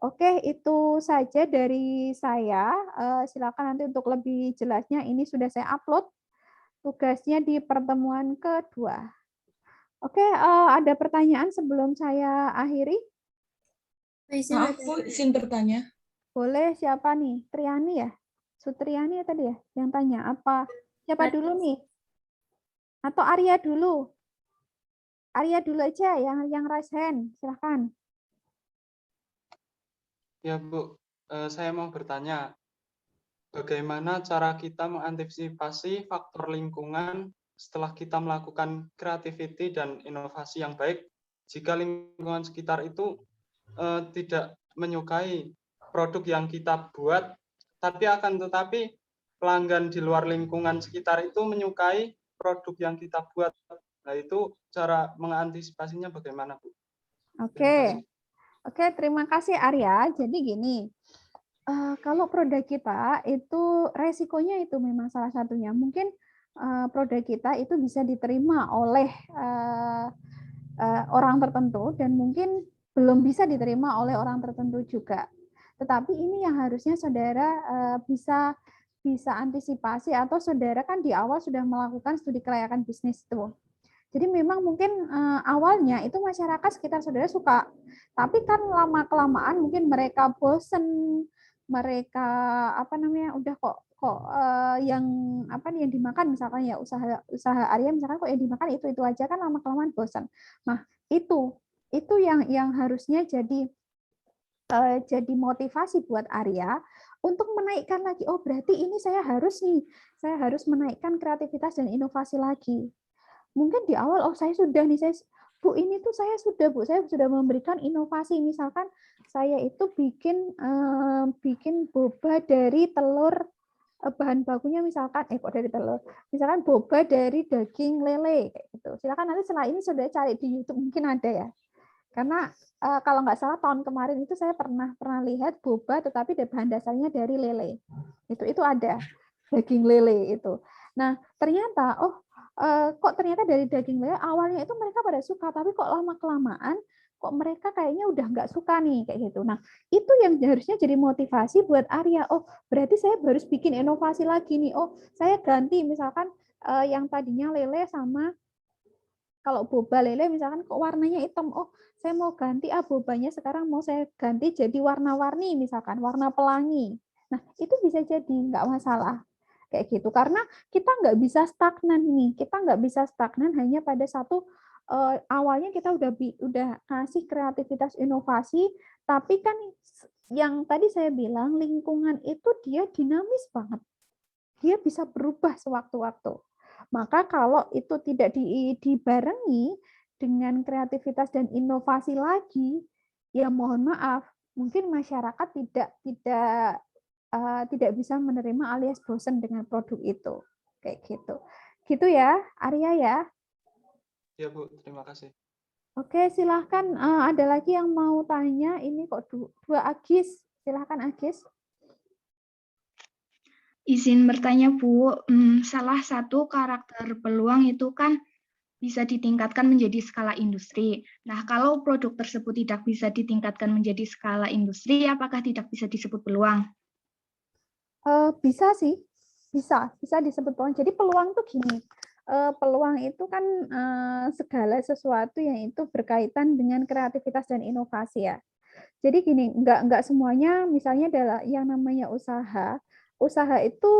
Oke, itu saja dari saya. Silakan nanti untuk lebih jelasnya, ini sudah saya upload tugasnya di pertemuan kedua. Oke, ada pertanyaan sebelum saya akhiri? Maaf, Bu, izin bertanya. Boleh, siapa nih? Triani ya? Sutriani ya tadi ya? Yang tanya apa? Siapa dulu nih? Atau Arya dulu? Arya dulu aja yang raise hand. Silahkan. Ya, Bu. Saya mau bertanya. Bagaimana cara kita mengantisipasi faktor lingkungan setelah kita melakukan creativity dan inovasi yang baik jika lingkungan sekitar itu tidak menyukai produk yang kita buat, tetapi pelanggan di luar lingkungan sekitar itu menyukai produk yang kita buat. Nah, itu cara mengantisipasinya bagaimana, Bu? Oke, terima kasih Arya. Jadi gini, kalau produk kita itu resikonya itu memang salah satunya. Mungkin produk kita itu bisa diterima oleh orang tertentu dan mungkin belum bisa diterima oleh orang tertentu juga. Tetapi ini yang harusnya saudara bisa antisipasi, atau saudara kan di awal sudah melakukan studi kelayakan bisnis itu. Jadi memang mungkin awalnya itu masyarakat sekitar saudara suka, tapi kan lama-kelamaan mungkin mereka bosen, mereka udah kok yang yang dimakan misalkan ya usaha Arya misalkan kok yang dimakan itu aja, kan lama-kelamaan bosen. Nah, itu yang harusnya jadi motivasi buat Arya untuk menaikkan lagi. Oh, berarti ini saya harus menaikkan kreativitas dan inovasi lagi. Mungkin di awal, oh saya sudah nih, Bu, saya sudah memberikan inovasi. Misalkan saya itu bikin boba dari telur, bahan bakunya misalkan dari telur. Misalkan boba dari daging lele kayak gitu. Silakan nanti setelah ini sudah cari di YouTube, mungkin ada ya. Karena kalau nggak salah tahun kemarin itu saya pernah lihat boba tetapi bahan dasarnya dari lele. Itu ada daging lele itu. Nah, ternyata kok ternyata dari daging lele awalnya itu mereka pada suka, tapi kok lama-kelamaan kok mereka kayaknya udah nggak suka nih kayak gitu. Nah, itu yang harusnya jadi motivasi buat Arya. Oh, berarti saya harus bikin inovasi lagi nih. Oh, saya ganti misalkan yang tadinya lele sama kalau boba lele misalkan kok warnanya hitam, oh saya mau ganti bobanya sekarang mau saya ganti jadi warna-warni misalkan warna pelangi. Nah itu bisa jadi nggak masalah kayak gitu, karena kita nggak bisa stagnan nih, kita nggak bisa stagnan hanya pada satu awalnya kita udah kasih kreativitas inovasi, tapi kan yang tadi saya bilang lingkungan itu dia dinamis banget, dia bisa berubah sewaktu-waktu. Maka kalau itu tidak dibarengi dengan kreativitas dan inovasi lagi, ya mohon maaf, mungkin masyarakat tidak bisa menerima alias bosan dengan produk itu. Kayak gitu. Gitu ya, Arya ya. Ya, Bu, terima kasih. Oke, silahkan ada lagi yang mau tanya. Ini kok dua Agis. Silahkan Agis. Izin bertanya, Bu, salah satu karakter peluang itu kan bisa ditingkatkan menjadi skala industri. Nah, kalau produk tersebut tidak bisa ditingkatkan menjadi skala industri, apakah tidak bisa disebut peluang? Bisa sih, bisa disebut peluang. Jadi peluang tuh gini, peluang itu kan segala sesuatu yang itu berkaitan dengan kreativitas dan inovasi ya. Jadi gini, nggak semuanya misalnya adalah yang namanya usaha itu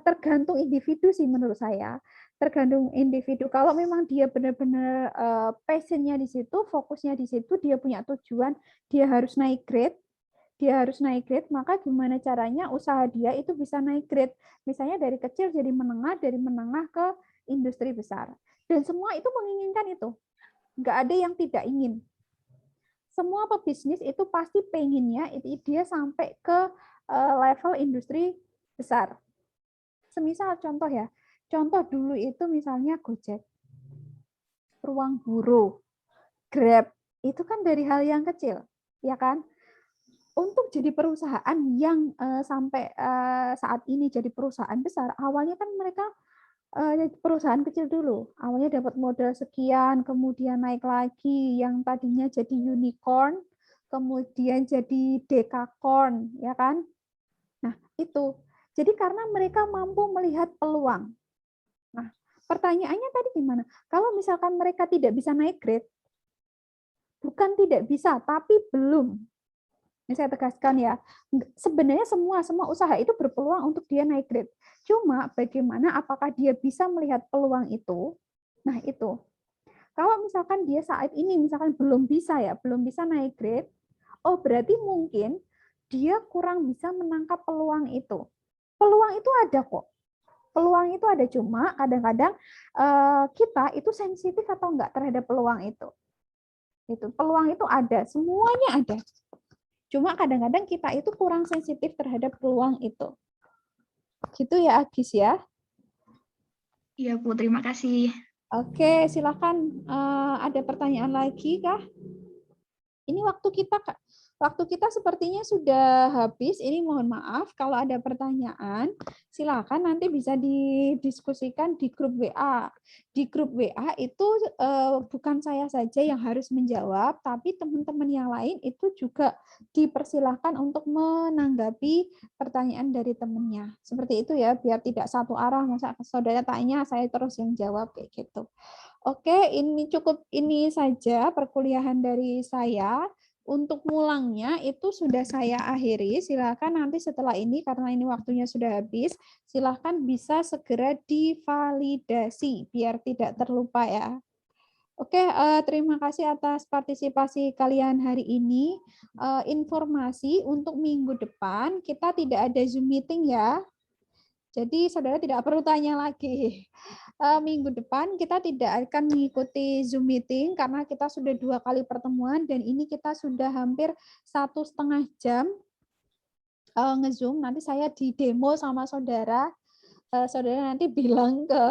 tergantung individu sih menurut saya. Tergantung individu. Kalau memang dia benar-benar passion-nya di situ, fokusnya di situ, dia punya tujuan, dia harus naik grade, maka gimana caranya usaha dia itu bisa naik grade. Misalnya dari kecil jadi menengah, dari menengah ke industri besar. Dan semua itu menginginkan itu. Nggak ada yang tidak ingin. Semua pebisnis itu pasti pengennya dia sampai ke level industri besar. Semisal contoh dulu itu misalnya Gojek, Ruang Guru, Grab, itu kan dari hal yang kecil, ya kan? Untuk jadi perusahaan yang sampai saat ini jadi perusahaan besar, awalnya kan mereka perusahaan kecil dulu. Awalnya dapat modal sekian, kemudian naik lagi, yang tadinya jadi unicorn, kemudian jadi dekakorn, ya kan? Nah, itu. Jadi karena mereka mampu melihat peluang. Nah, pertanyaannya tadi gimana? Kalau misalkan mereka tidak bisa naik grade, bukan tidak bisa, tapi belum. Ini saya tegaskan ya, sebenarnya semua usaha itu berpeluang untuk dia naik grade. Cuma bagaimana apakah dia bisa melihat peluang itu? Nah itu. Kalau misalkan dia saat ini misalkan belum bisa naik grade, oh berarti mungkin dia kurang bisa menangkap peluang itu. Peluang itu ada kok. Peluang itu ada, cuma kadang-kadang kita itu sensitif atau enggak terhadap peluang itu. Peluang itu ada, semuanya ada. Cuma kadang-kadang kita itu kurang sensitif terhadap peluang itu. Gitu ya, Agis ya? Iya, Bu. Terima kasih. Oke, silakan. Ada pertanyaan lagi kah? Ini waktu kita waktu kita sepertinya sudah habis. Ini mohon maaf kalau ada pertanyaan, silakan nanti bisa didiskusikan di grup WA. Di grup WA itu bukan saya saja yang harus menjawab, tapi teman-teman yang lain itu juga dipersilahkan untuk menanggapi pertanyaan dari temannya. Seperti itu ya, biar tidak satu arah, masa saudara tanya, saya terus yang jawab kayak gitu. Oke, ini saja perkuliahan dari saya. Untuk mulangnya itu sudah saya akhiri. Silakan nanti setelah ini, karena ini waktunya sudah habis, silakan bisa segera divalidasi biar tidak terlupa ya. Oke, terima kasih atas partisipasi kalian hari ini. Informasi untuk minggu depan kita tidak ada Zoom meeting ya. Jadi saudara tidak perlu tanya lagi. Minggu depan kita tidak akan mengikuti Zoom meeting karena kita sudah 2 kali pertemuan dan ini kita sudah hampir 1,5 jam nge-Zoom. Nanti saya di demo sama saudara. Saudara nanti bilang ke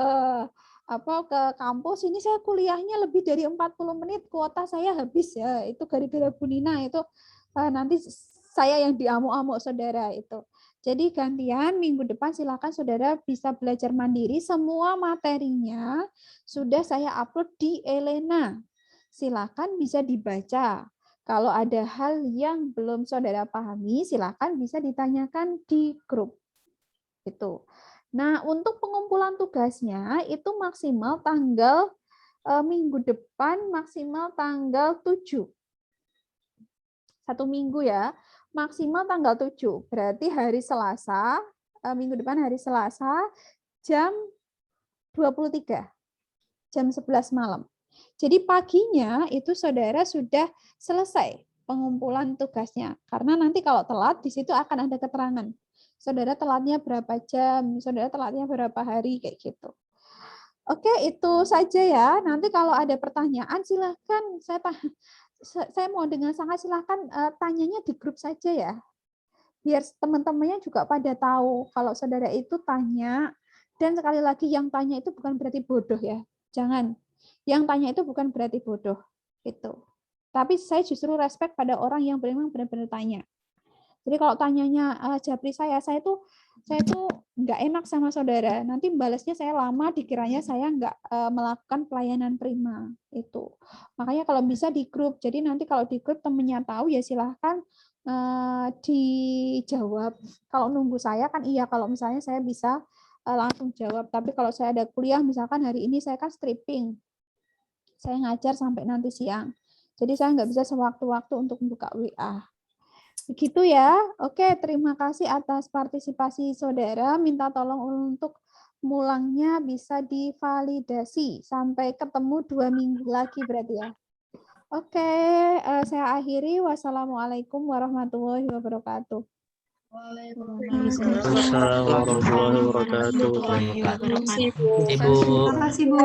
kampus, ini saya kuliahnya lebih dari 40 menit, kuota saya habis ya. Itu gara-gara Bu Nina itu nanti saya yang diamuk-amuk saudara itu. Jadi gantian minggu depan silakan saudara bisa belajar mandiri. Semua materinya sudah saya upload di Elena. Silakan bisa dibaca. Kalau ada hal yang belum saudara pahami, silakan bisa ditanyakan di grup. Itu. Nah, untuk pengumpulan tugasnya itu maksimal tanggal minggu depan maksimal tanggal 7. 1 minggu ya. Maksimal tanggal 7, berarti hari Selasa, minggu depan hari Selasa, jam 23, jam 11 malam. Jadi paginya itu saudara sudah selesai pengumpulan tugasnya, karena nanti kalau telat, di situ akan ada keterangan. Saudara telatnya berapa jam, saudara telatnya berapa hari, kayak gitu. Oke, itu saja ya. Nanti kalau ada pertanyaan, silahkan saya mau dengan sangat silahkan tanyanya di grup saja ya. Biar teman-temannya juga pada tahu kalau saudara itu tanya. Dan sekali lagi yang tanya itu bukan berarti bodoh ya. Jangan. Yang tanya itu bukan berarti bodoh. Gitu. Tapi saya justru respect pada orang yang memang benar-benar tanya. Jadi kalau tanyanya Japri saya tuh nggak enak sama saudara. Nanti balasnya saya lama, dikiranya saya nggak melakukan pelayanan prima itu. Makanya kalau bisa di grup. Jadi nanti kalau di grup temennya tahu ya silahkan dijawab. Kalau nunggu saya kan iya. Kalau misalnya saya bisa langsung jawab. Tapi kalau saya ada kuliah, misalkan hari ini saya kan stripping. Saya ngajar sampai nanti siang. Jadi saya nggak bisa sewaktu-waktu untuk membuka WA. Begitu ya. Oke, terima kasih atas partisipasi saudara. Minta tolong untuk mulangnya bisa divalidasi. Sampai ketemu 2 minggu lagi berarti ya. Oke, saya akhiri. Wassalamualaikum warahmatullahi wabarakatuh. Waalaikumsalam warahmatullahi wabarakatuh. Terima kasih, Bu.